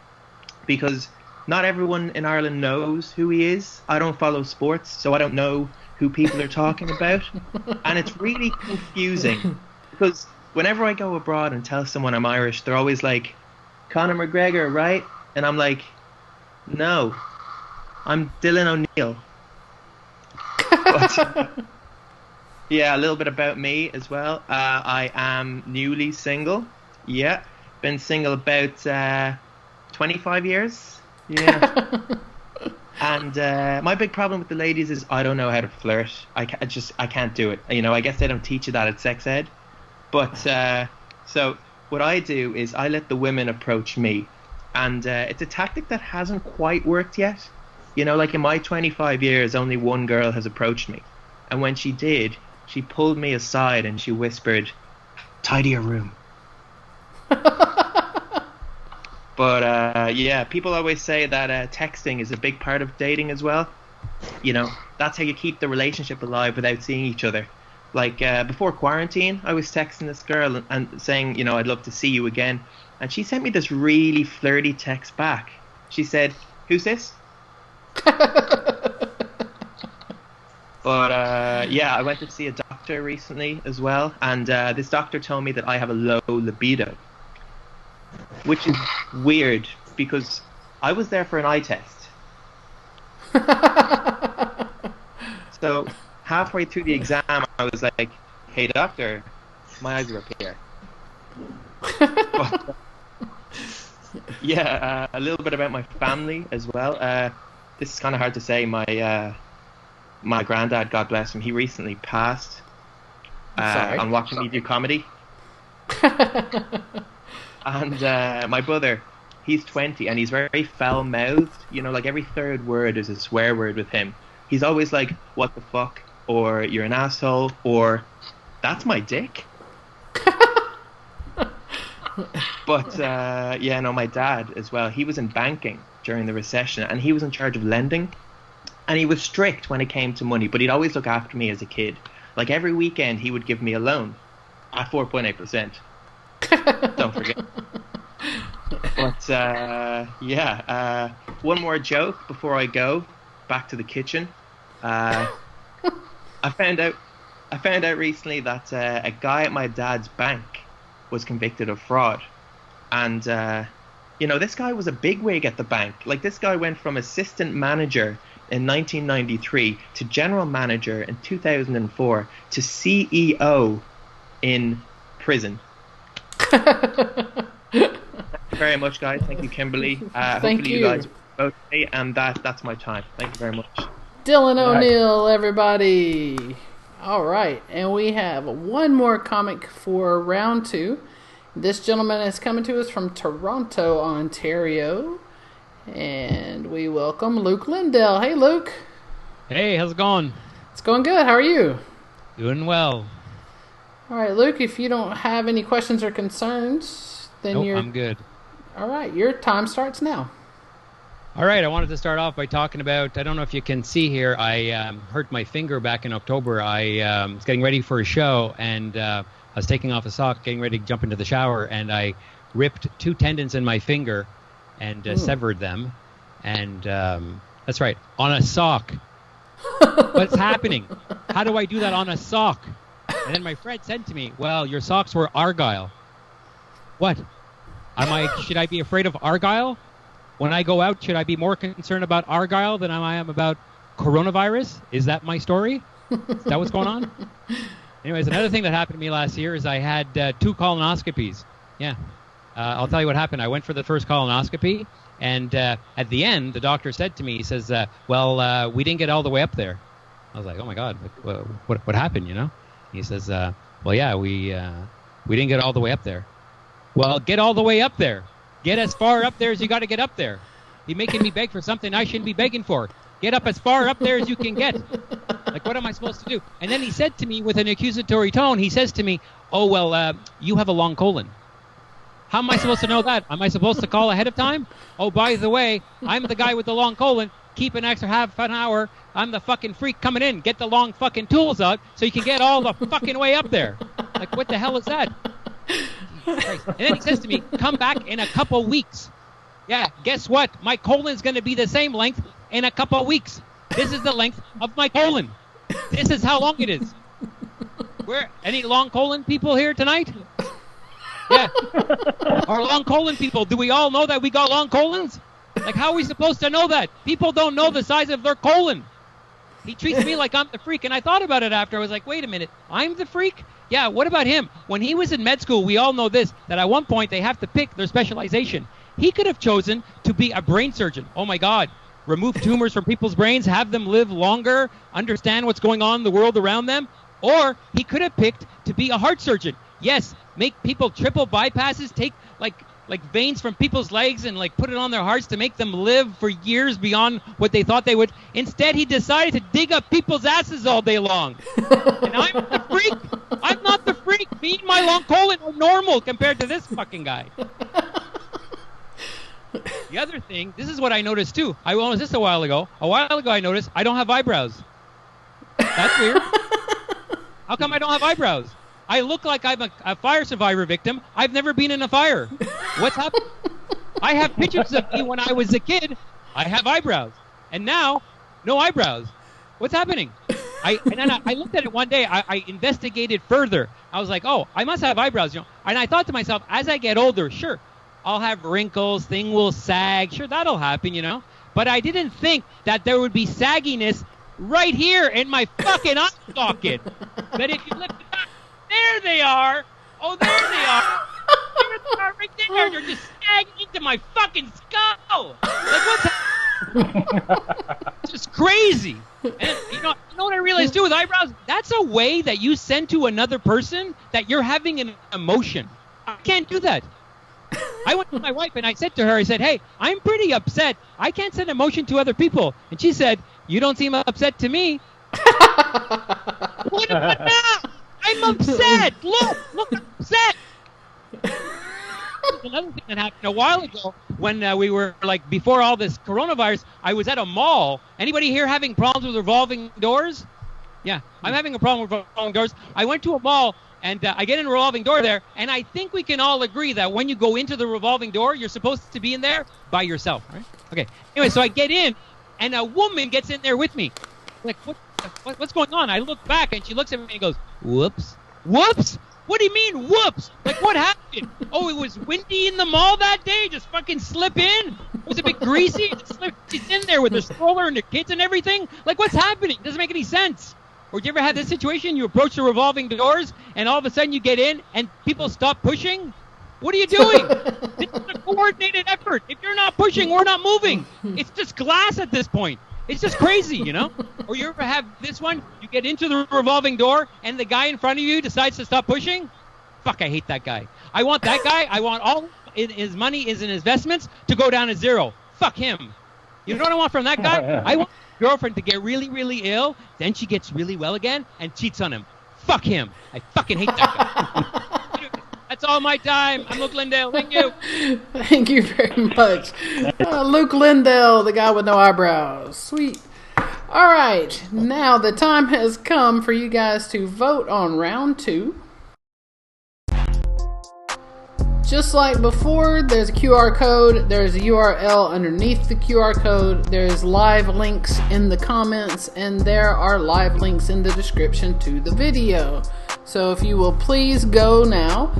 Because not everyone in Ireland knows who he is. I don't follow sports, so I don't know who people are talking about. And it's really confusing. Because whenever I go abroad and tell someone I'm Irish, they're always like, Conor McGregor, right? And I'm like, no, I'm Dylan O'Neill. But, yeah, a little bit about me as well. I am newly single. Yeah, been single about 25 years. Yeah. And my big problem with the ladies is I don't know how to flirt. I can't do it. I guess they don't teach you that at sex ed. But so what I do is I let the women approach me. And it's a tactic that hasn't quite worked yet. In my 25 years, only one girl has approached me. And when she did, she pulled me aside and she whispered, tidy your room. But, yeah, people always say that texting is a big part of dating as well. That's how you keep the relationship alive without seeing each other. Before quarantine, I was texting this girl and saying, I'd love to see you again. And she sent me this really flirty text back. She said, who's this? But, yeah, I went to see a doctor recently as well. And this doctor told me that I have a low libido. Which is weird because I was there for an eye test. So halfway through the exam, I was like, hey, doctor, my eyes are up here. But, yeah, a little bit about my family as well. This is kind of hard to say. My granddad, God bless him, he recently passed on watching me do comedy. And my brother, He's 20 and he's very foul-mouthed. You know, like every third word is a swear word with him. He's always like, "What the fuck?" or "You're an asshole," or "That's my dick." But my dad as well. He was in banking during the recession, and he was in charge of lending. And he was strict when it came to money, but he'd always look after me as a kid. Like every weekend, he would give me a loan at 4.8%. Don't forget. But one more joke before I go back to the kitchen. I found out recently that a guy at my dad's bank was convicted of fraud, and this guy was a bigwig at the bank. Like, this guy went from assistant manager in 1993 to general manager in 2004 to CEO in prison. Thank you very much, guys. Thank you, Kimberly. Hopefully you guys both stay, and that's my time. Thank you very much. Dylan O'Neill, everybody. All right, and we have one more comic for round 2. This gentleman is coming to us from Toronto, Ontario, and we welcome Luke Lindell. Hey, Luke. Hey, how's it going? It's going good. How are you? Doing well. All right, Luke, if you don't have any questions or concerns, then I'm good. All right, your time starts now. All right, I wanted to start off by talking about, I don't know if you can see here, I hurt my finger back in October. I was getting ready for a show, and I was taking off a sock, getting ready to jump into the shower, and I ripped 2 tendons in my finger and severed them. And that's right, on a sock. What's happening? How do I do that on a sock? And then my friend said to me, well, your socks were Argyle. What? Should I be afraid of Argyle? When I go out, should I be more concerned about Argyle than I am about coronavirus? Is that my story? Is that what's going on? Anyways, another thing that happened to me last year is I had 2 colonoscopies. Yeah. I'll tell you what happened. I went for the first colonoscopy, and at the end, the doctor said to me, he says, we didn't get all the way up there. I was like, oh, my God, what happened, you know? He says, we didn't get all the way up there. Well, get all the way up there. Get as far up there as you got to get up there. You're making me beg for something I shouldn't be begging for. Get up as far up there as you can get. Like, what am I supposed to do? And then he said to me with an accusatory tone, he says to me, oh, well, you have a long colon. How am I supposed to know that? Am I supposed to call ahead of time? Oh, by the way, I'm the guy with the long colon. Keep an extra half an hour. I'm the fucking freak coming in. Get the long fucking tools out so you can get all the fucking way up there. Like, what the hell is that? Christ. And then he says to me, come back in a couple weeks. Yeah, guess what? My colon's going to be the same length in a couple weeks. This is the length of my colon. This is how long it is. Any long colon people here tonight? Yeah. Our long colon people, do we all know that we got long colons? Like, how are we supposed to know that? People don't know the size of their colon. He treats me like I'm the freak, and I thought about it after. I was like, wait a minute, I'm the freak? Yeah, what about him? When he was in med school, we all know this, that at one point they have to pick their specialization. He could have chosen to be a brain surgeon. Oh, my God. Remove tumors from people's brains, have them live longer, understand what's going on in the world around them. Or he could have picked to be a heart surgeon. Yes, make people triple bypasses, take like veins from people's legs and like put it on their hearts to make them live for years beyond what they thought they would. Instead, he decided to dig up people's asses all day long. And I'm the freak. I'm not the freak. Me and my long colon are normal compared to this fucking guy. The other thing, this is what I noticed too. I noticed this a while ago. A while ago I noticed I don't have eyebrows. That's weird. How come I don't have eyebrows? I look like I'm a fire survivor victim. I've never been in a fire. What's happened? I have pictures of me when I was a kid. I have eyebrows. And now, no eyebrows. What's happening? I looked at it one day. I investigated further. I was like, oh, I must have eyebrows. You know. And I thought to myself, as I get older, sure, I'll have wrinkles. Thing will sag. Sure, that'll happen, you know. But I didn't think that there would be sagginess right here in my fucking eye socket. That if you lift it up, there they are. Oh, there they are. There they are right there. They're just sagging into my fucking skull. Like, what's happening? It's just crazy. And you know what I realized too with eyebrows? That's a way that you send to another person that you're having an emotion. I can't do that. I went to my wife and I said to her, I said, hey, I'm pretty upset. I can't send emotion to other people. And she said, you don't seem upset to me. What now? I'm upset. Look, I'm upset. Another thing that happened a while ago when we were like before all this coronavirus, I was at a mall. Anybody here having problems with revolving doors? Yeah, I'm having a problem with revolving doors. I went to a mall and I get in a revolving door there, and I think we can all agree that when you go into the revolving door, you're supposed to be in there by yourself, right? Okay. Anyway, so I get in, and a woman gets in there with me. Like, what's going on? I look back, and she looks at me and goes, whoops. Whoops? What do you mean, whoops? Like, what happened? Oh, it was windy in the mall that day? Just fucking slip in? It was a bit greasy? Just slip. She's in there with her stroller and her kids and everything? Like, what's happening? Doesn't make any sense. Or did you ever have this situation? You approach the revolving doors, and all of a sudden you get in, and people stop pushing? What are you doing? This is a coordinated effort. If you're not pushing, we're not moving. It's just glass at this point. It's just crazy, you know? Or you ever have this one, you get into the revolving door, and the guy in front of you decides to stop pushing? Fuck, I hate that guy. I want that guy. I want all his money is in his investments to go down to zero. Fuck him. You know what I want from that guy? I want my girlfriend to get really, really ill, then she gets really well again and cheats on him. Fuck him. I fucking hate that guy. That's all my time. I'm Luke Lindell. Thank you. Thank you very much. Luke Lindell, the guy with no eyebrows. Sweet. All right. Now the time has come for you guys to vote on round 2. Just like before, there's a QR code, there's a URL underneath the QR code, there's live links in the comments, and there are live links in the description to the video. So if you will please go now,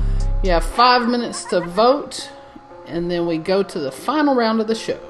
you have 5 minutes to vote, and then we go to the final round of the show.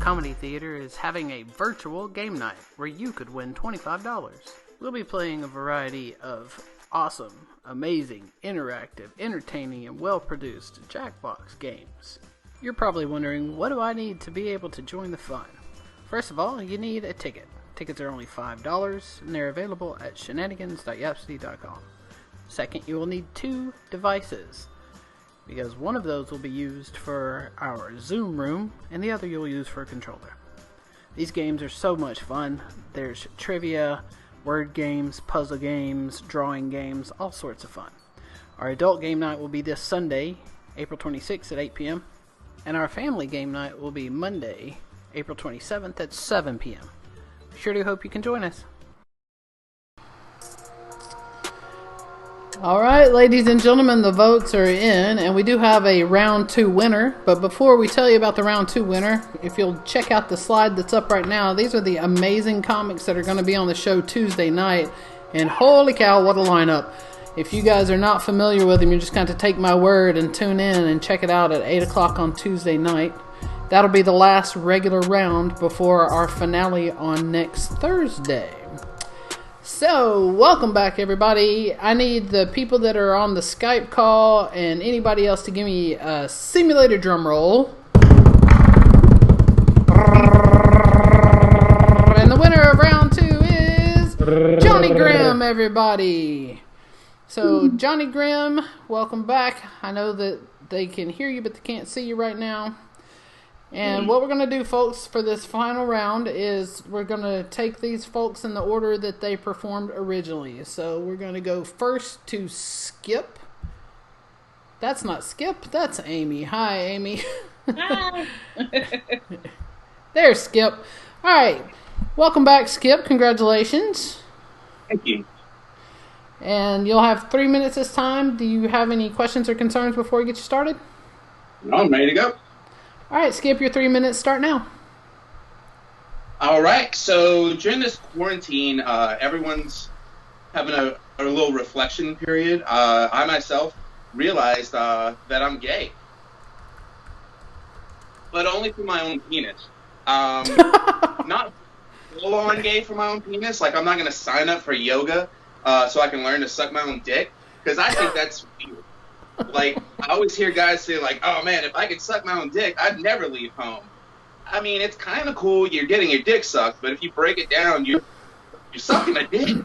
Comedy Theater is having a virtual game night where you could win $25. We'll be playing a variety of awesome, amazing, interactive, entertaining, and well-produced Jackbox games. You're probably wondering, what do I need to be able to join the fun? First of all, you need a ticket. Tickets are only $5, and they're available at shenaniganshsv.square.site. Second, you will need 2 devices, because one of those will be used for our Zoom room, and the other you'll use for a controller. These games are so much fun. There's trivia, word games, puzzle games, drawing games, all sorts of fun. Our adult game night will be this Sunday, April 26th at 8 p.m., and our family game night will be Monday, April 27th at 7 p.m. Sure do hope you can join us. Alright, ladies and gentlemen, the votes are in, and we do have a round 2 winner. But before we tell you about the round 2 winner, if you'll check out the slide that's up right now, these are the amazing comics that are going to be on the show Tuesday night. And holy cow, what a lineup. If you guys are not familiar with them, you just got to take my word and tune in and check it out at 8 o'clock on Tuesday night. That'll be the last regular round before our finale on next Thursday. So, welcome back, everybody. I need the people that are on the Skype call and anybody else to give me a simulator drum roll. And the winner of round 2 is Johnny Grimm, everybody. So, Johnny Grimm, welcome back. I know that they can hear you, but they can't see you right now. And what we're going to do, folks, for this final round is we're going to take these folks in the order that they performed originally. So we're going to go first to Skip. That's not Skip, that's Amy. Hi, Amy. Hi. There's Skip. All right. Welcome back, Skip. Congratulations. Thank you. And you'll have 3 minutes this time. Do you have any questions or concerns before we get you started? No, I'm ready to go. All right, Skip, your 3 minutes start now. All right. So during this quarantine, everyone's having a little reflection period. I myself realized that I'm gay, but only for my own penis. Not full-on gay for my own penis. Like, I'm not going to sign up for yoga so I can learn to suck my own dick, because I think that's weird. Like, I always hear guys say, like, oh, man, if I could suck my own dick, I'd never leave home. I mean, it's kind of cool you're getting your dick sucked, but if you break it down, you're sucking a dick.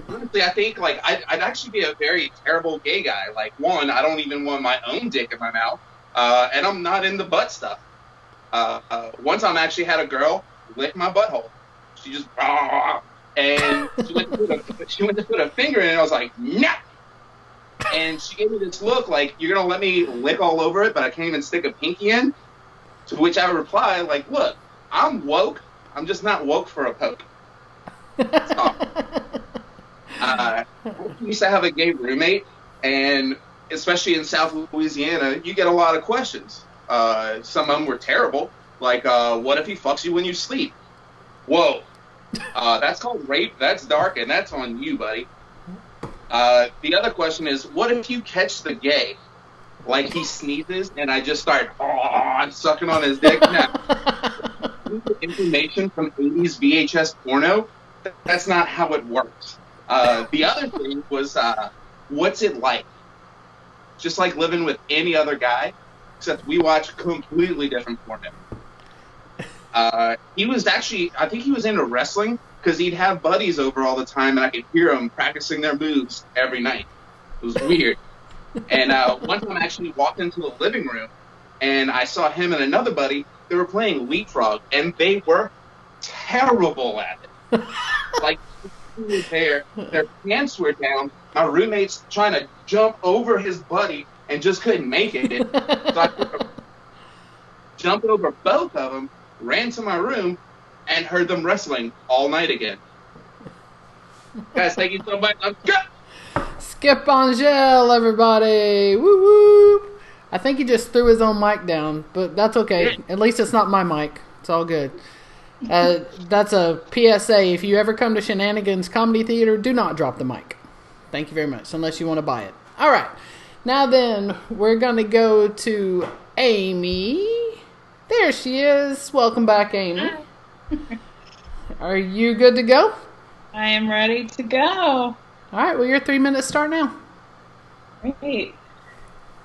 Honestly, I think, like, I'd actually be a very terrible gay guy. Like, one, I don't even want my own dick in my mouth, and I'm not into butt stuff. One time I actually had a girl lick my butthole. She just, and she went to put a finger in it, and I was like, nah! And she gave me this look like, you're going to let me lick all over it, but I can't even stick a pinky in? To which I reply, like, look, I'm woke. I'm just not woke for a poke. I used to have a gay roommate, and especially in South Louisiana, you get a lot of questions. Some of them were terrible, like, what if he fucks you when you sleep? Whoa. That's called rape, that's dark, and that's on you, buddy. The other question is, what if you catch the gay? Like, he sneezes, and I just start sucking on his dick? Now, information from 80s VHS porno, that's not how it works. The other thing was, what's it like? Just like living with any other guy, except we watch completely different porno. He was actually, I think he was into wrestling, because he'd have buddies over all the time, and I could hear them practicing their moves every night. It was weird. And one time I actually walked into the living room, and I saw him and another buddy. They were playing leapfrog, and they were terrible at it. Like, their pants were down. My roommate's trying to jump over his buddy and just couldn't make it. So I jumped over both of them, ran to my room, and heard them wrestling all night again. Guys, thank you so much. I'm Skip Angel, everybody. Woo woo. I think he just threw his own mic down, but that's okay. At least it's not my mic. It's all good. That's a PSA. If you ever come to Shenanigans Comedy Theater, do not drop the mic. Thank you very much, unless you want to buy it. All right. Now then, we're going to go to Amy. There she is. Welcome back, Amy. Are you good to go? I am ready to go. All right, well, your 3 minutes start now. Great.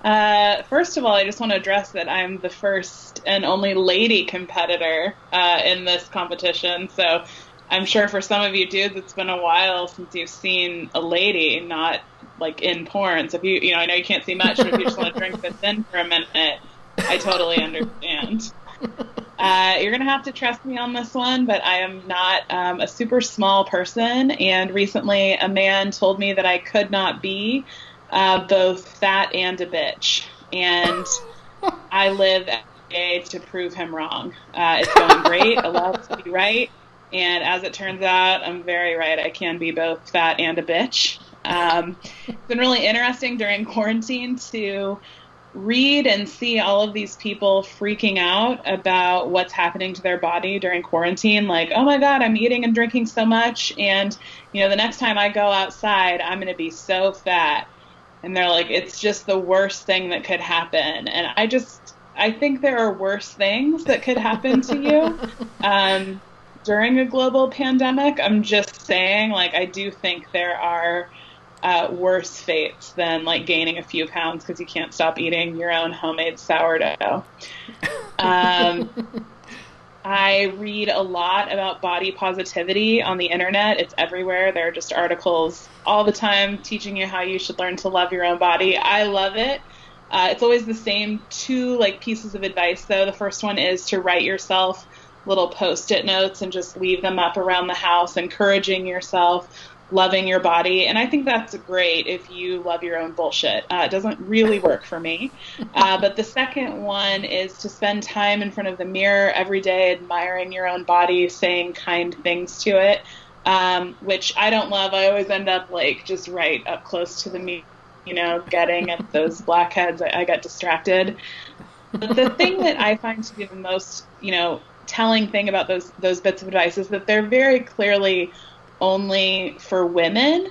First of all, I just want to address that I'm the first and only lady competitor in this competition. So I'm sure for some of you dudes, it's been a while since you've seen a lady, not like in porn. So if you I know you can't see much, but if you just want to drink this in for a minute, I totally understand. You're going to have to trust me on this one, but I am not a super small person. And recently a man told me that I could not be both fat and a bitch. And I live every day to prove him wrong. It's going great. I love to be right. And as it turns out, I'm very right. I can be both fat and a bitch. It's been really interesting during quarantine to read and see all of these people freaking out about what's happening to their body during quarantine. Like, oh my God, I'm eating and drinking so much. And, the next time I go outside, I'm going to be so fat. And they're like, it's just the worst thing that could happen. And I think there are worse things that could happen to you during a global pandemic. I'm just saying, like, I do think there are worse fates than like gaining a few pounds because you can't stop eating your own homemade sourdough. I read a lot about body positivity on the internet. It's everywhere. There are just articles all the time teaching you how you should learn to love your own body. I love it. It's always the same two like pieces of advice though. The first one is to write yourself little Post-it notes and just leave them up around the house, encouraging yourself, loving your body. And I think that's great if you love your own bullshit. It doesn't really work for me. But the second one is to spend time in front of the mirror every day, admiring your own body, saying kind things to it, which I don't love. I always end up like just right up close to the mirror, getting at those blackheads. I get distracted. But the thing that I find to be the most, telling thing about those bits of advice is that they're very clearly only for women,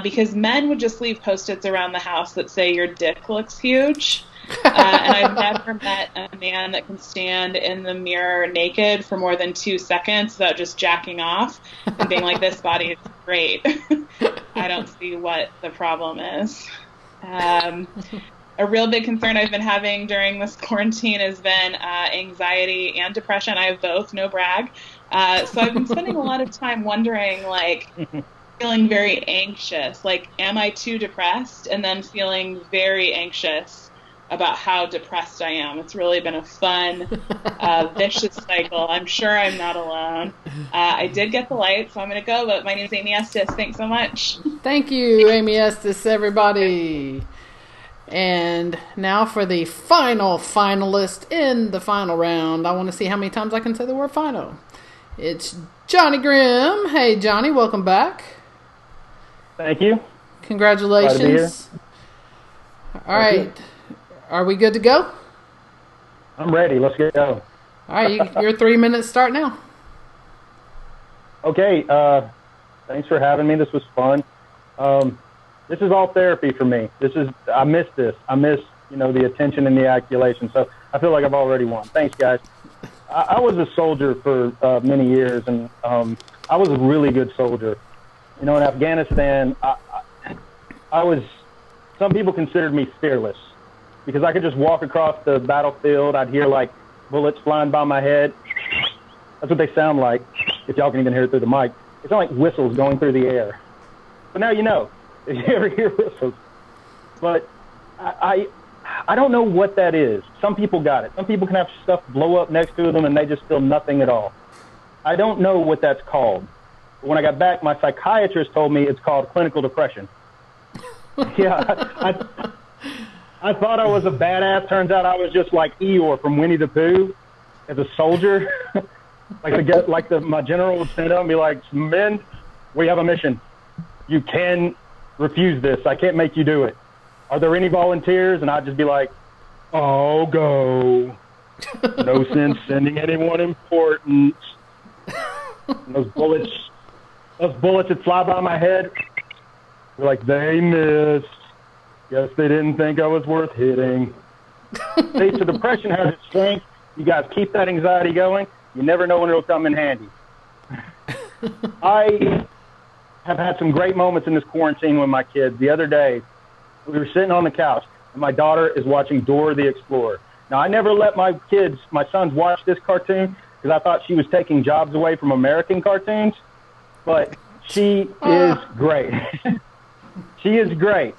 because men would just leave Post-its around the house that say your dick looks huge. And I've never met a man that can stand in the mirror naked for more than 2 seconds without just jacking off and being like, this body is great. I don't see what the problem is. A real big concern I've been having during this quarantine has been anxiety and depression. I have both, no brag. So I've been spending a lot of time wondering, like, feeling very anxious. Like, am I too depressed? And then feeling very anxious about how depressed I am. It's really been a fun, vicious cycle. I'm sure I'm not alone. I did get the light, so I'm going to go. But my name is Amy Estes. Thanks so much. Thank you, Amy Estes, everybody. And now for the final finalist in the final round. I want to see how many times I can say the word final. It's Johnny Grimm. Hey, Johnny, welcome back. Thank you. Congratulations. Glad to be here. All right. Are we good to go? I'm ready. Let's go. All right. Your 3 minutes start now. Okay. Thanks for having me. This was fun. This is all therapy for me. I miss this. I miss, the attention and the accolation. So I feel like I've already won. Thanks, guys. I was a soldier for many years, and I was a really good soldier. In Afghanistan, some people considered me fearless because I could just walk across the battlefield. I'd hear like bullets flying by my head. That's what they sound like, if y'all can even hear it through the mic. They sound like whistles going through the air. But now you know. If you ever hear whistles. But I don't know what that is. Some people got it. Some people can have stuff blow up next to them and they just feel nothing at all. I don't know what that's called. When I got back, my psychiatrist told me it's called clinical depression. Yeah, I thought I was a badass. Turns out I was just like Eeyore from Winnie the Pooh as a soldier. My general would stand up and be like, men, we have a mission. You can refuse this. I can't make you do it. Are there any volunteers? And I'd just be like, I'll go. No sense sending anyone important. And those bullets that fly by my head, they're like, they missed. Guess they didn't think I was worth hitting. See, so depression has its strength. You guys keep that anxiety going. You never know when it'll come in handy. I have had some great moments in this quarantine with my kids. The other day, we were sitting on the couch, and my daughter is watching Dora the Explorer. Now, I never let my sons watch this cartoon because I thought she was taking jobs away from American cartoons, but she is great. She is great.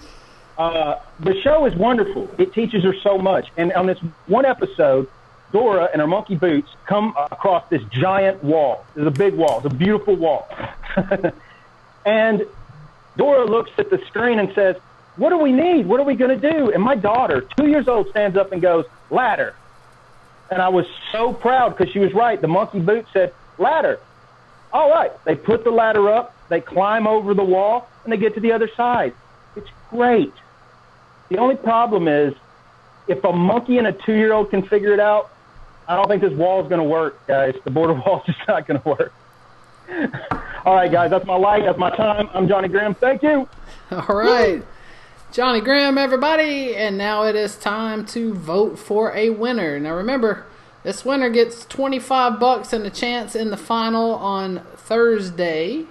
The show is wonderful. It teaches her so much. And on this one episode, Dora and her monkey boots come across this giant wall. It's a big wall. It's a beautiful wall. And Dora looks at the screen and says, "What do we need? What are we going to do?" And my daughter, 2 years old, stands up and goes, "Ladder." And I was so proud because she was right. The monkey boot said, "Ladder." All right. They put the ladder up. They climb over the wall, and they get to the other side. It's great. The only problem is if a monkey and a 2-year-old can figure it out, I don't think this wall is going to work, guys. The border wall is just not going to work. All right, guys, that's my light. That's my time. I'm Johnny Graham. Thank you. All right. Johnny Graham, everybody. And now it is time to vote for a winner. Now, remember, this winner gets $25 and a chance in the final on Thursday.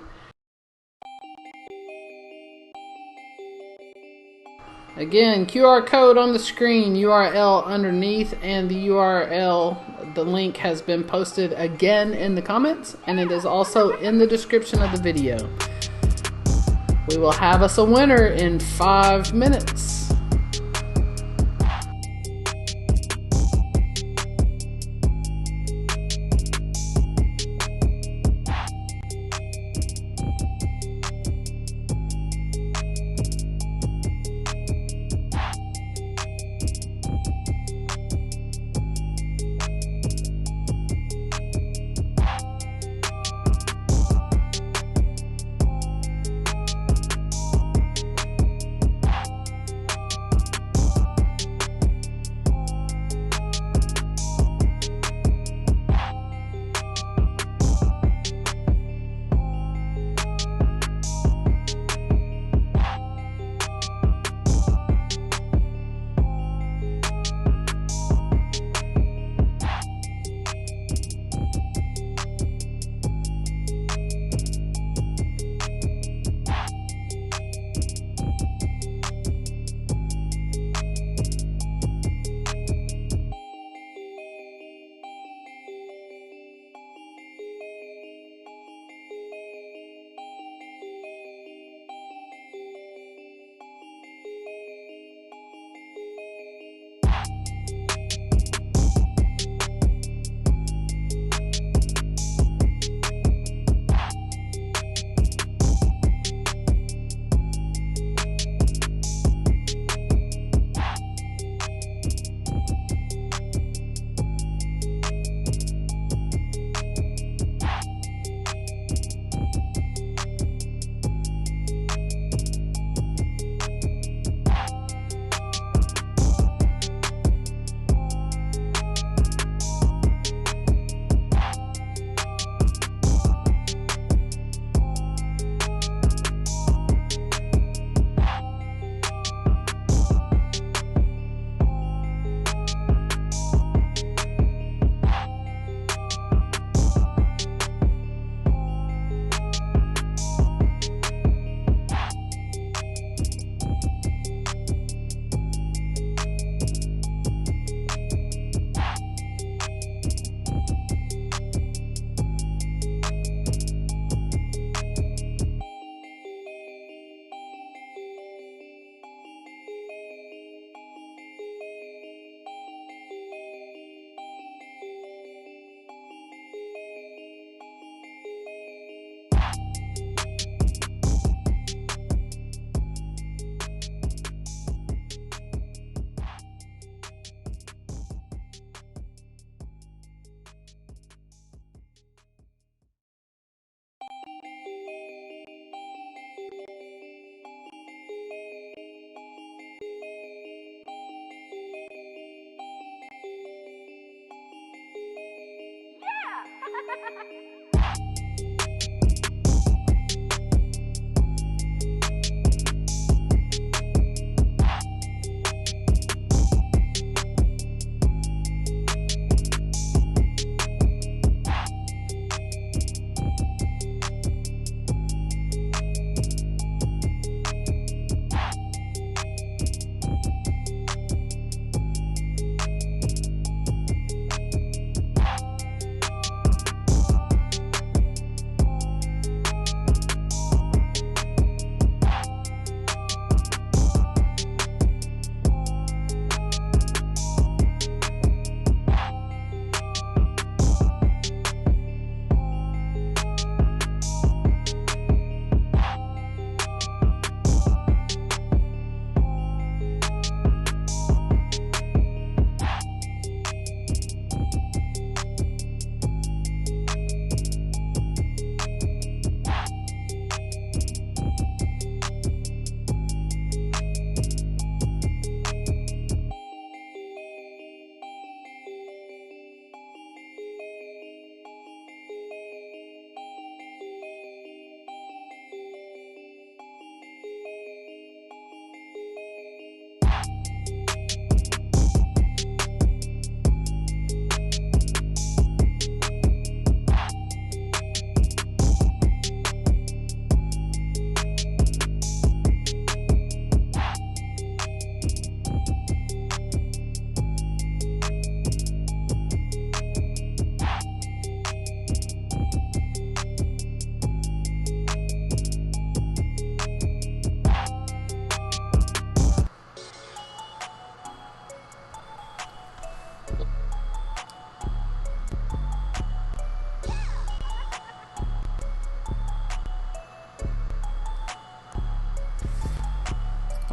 Again, QR code on the screen, URL underneath, and the URL, the link has been posted again in the comments, and it is also in the description of the video. We will have us a winner in 5 minutes.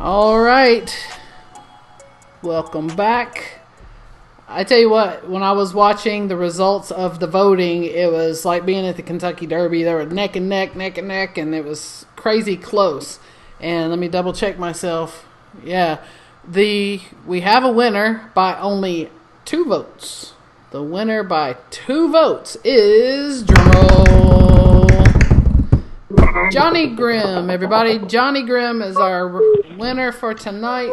All right. Welcome back. I tell you what, when I was watching the results of the voting, it was like being at the Kentucky Derby. They were neck and neck, and it was crazy close. And let me double check myself. Yeah, we have a winner by only 2 votes. The winner by 2 votes is, drumroll, Johnny Grimm. Everybody, Johnny Grimm is our winner for tonight.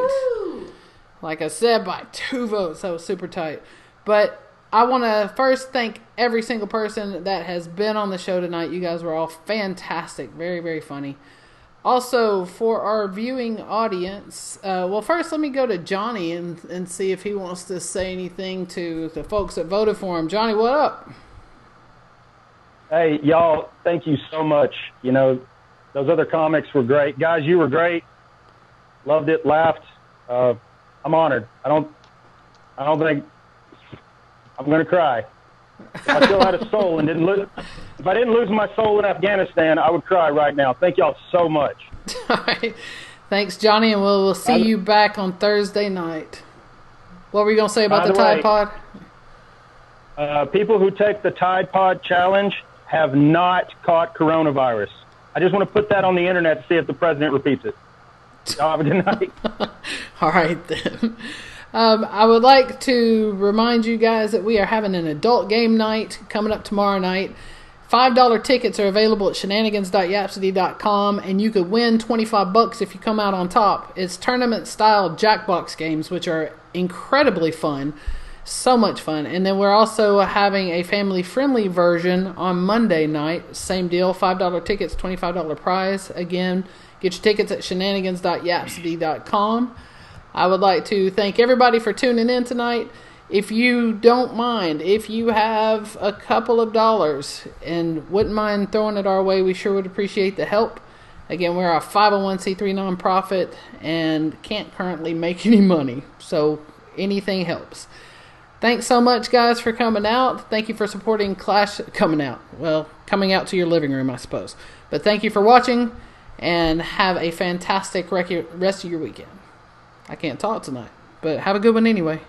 Like I said, by 2 votes. That was super tight. But I want to first thank every single person that has been on the show tonight. You guys were all fantastic. Very, very funny. Also, for our viewing audience, well, first let me go to Johnny and see if he wants to say anything to the folks that voted for him. Johnny, what up? Hey, y'all, thank you so much. You know, those other comics were great. Guys, you were great. Loved it, laughed. I'm honored. I don't think I'm going to cry. If I still had a soul and if I didn't lose my soul in Afghanistan, I would cry right now. Thank y'all so much. All right. Thanks, Johnny, and we'll see you back on Thursday night. What were you going to say about the Tide Pod? People who take the Tide Pod challenge have not caught coronavirus. I just want to put that on the internet to see if the president repeats it. Y'all have a good night. All right, then. I would like to remind you guys that we are having an adult game night coming up tomorrow night. $5 tickets are available at shenaniganshsv.square.site, and you could win $25 if you come out on top. It's tournament-style Jackbox games, which are incredibly fun. So much fun. And then we're also having a family-friendly version on Monday night. Same deal, $5 tickets, $25 prize. Again, get your tickets at shenaniganshsv.com. I would like to thank everybody for tuning in tonight. If you don't mind, if you have a couple of dollars and wouldn't mind throwing it our way, we sure would appreciate the help. Again, we're a 501c3 nonprofit and can't currently make any money, so anything helps. Thanks so much, guys, for coming out. Thank you for supporting coming out to your living room, I suppose. But thank you for watching, and have a fantastic rest of your weekend. I can't talk tonight, but have a good one anyway.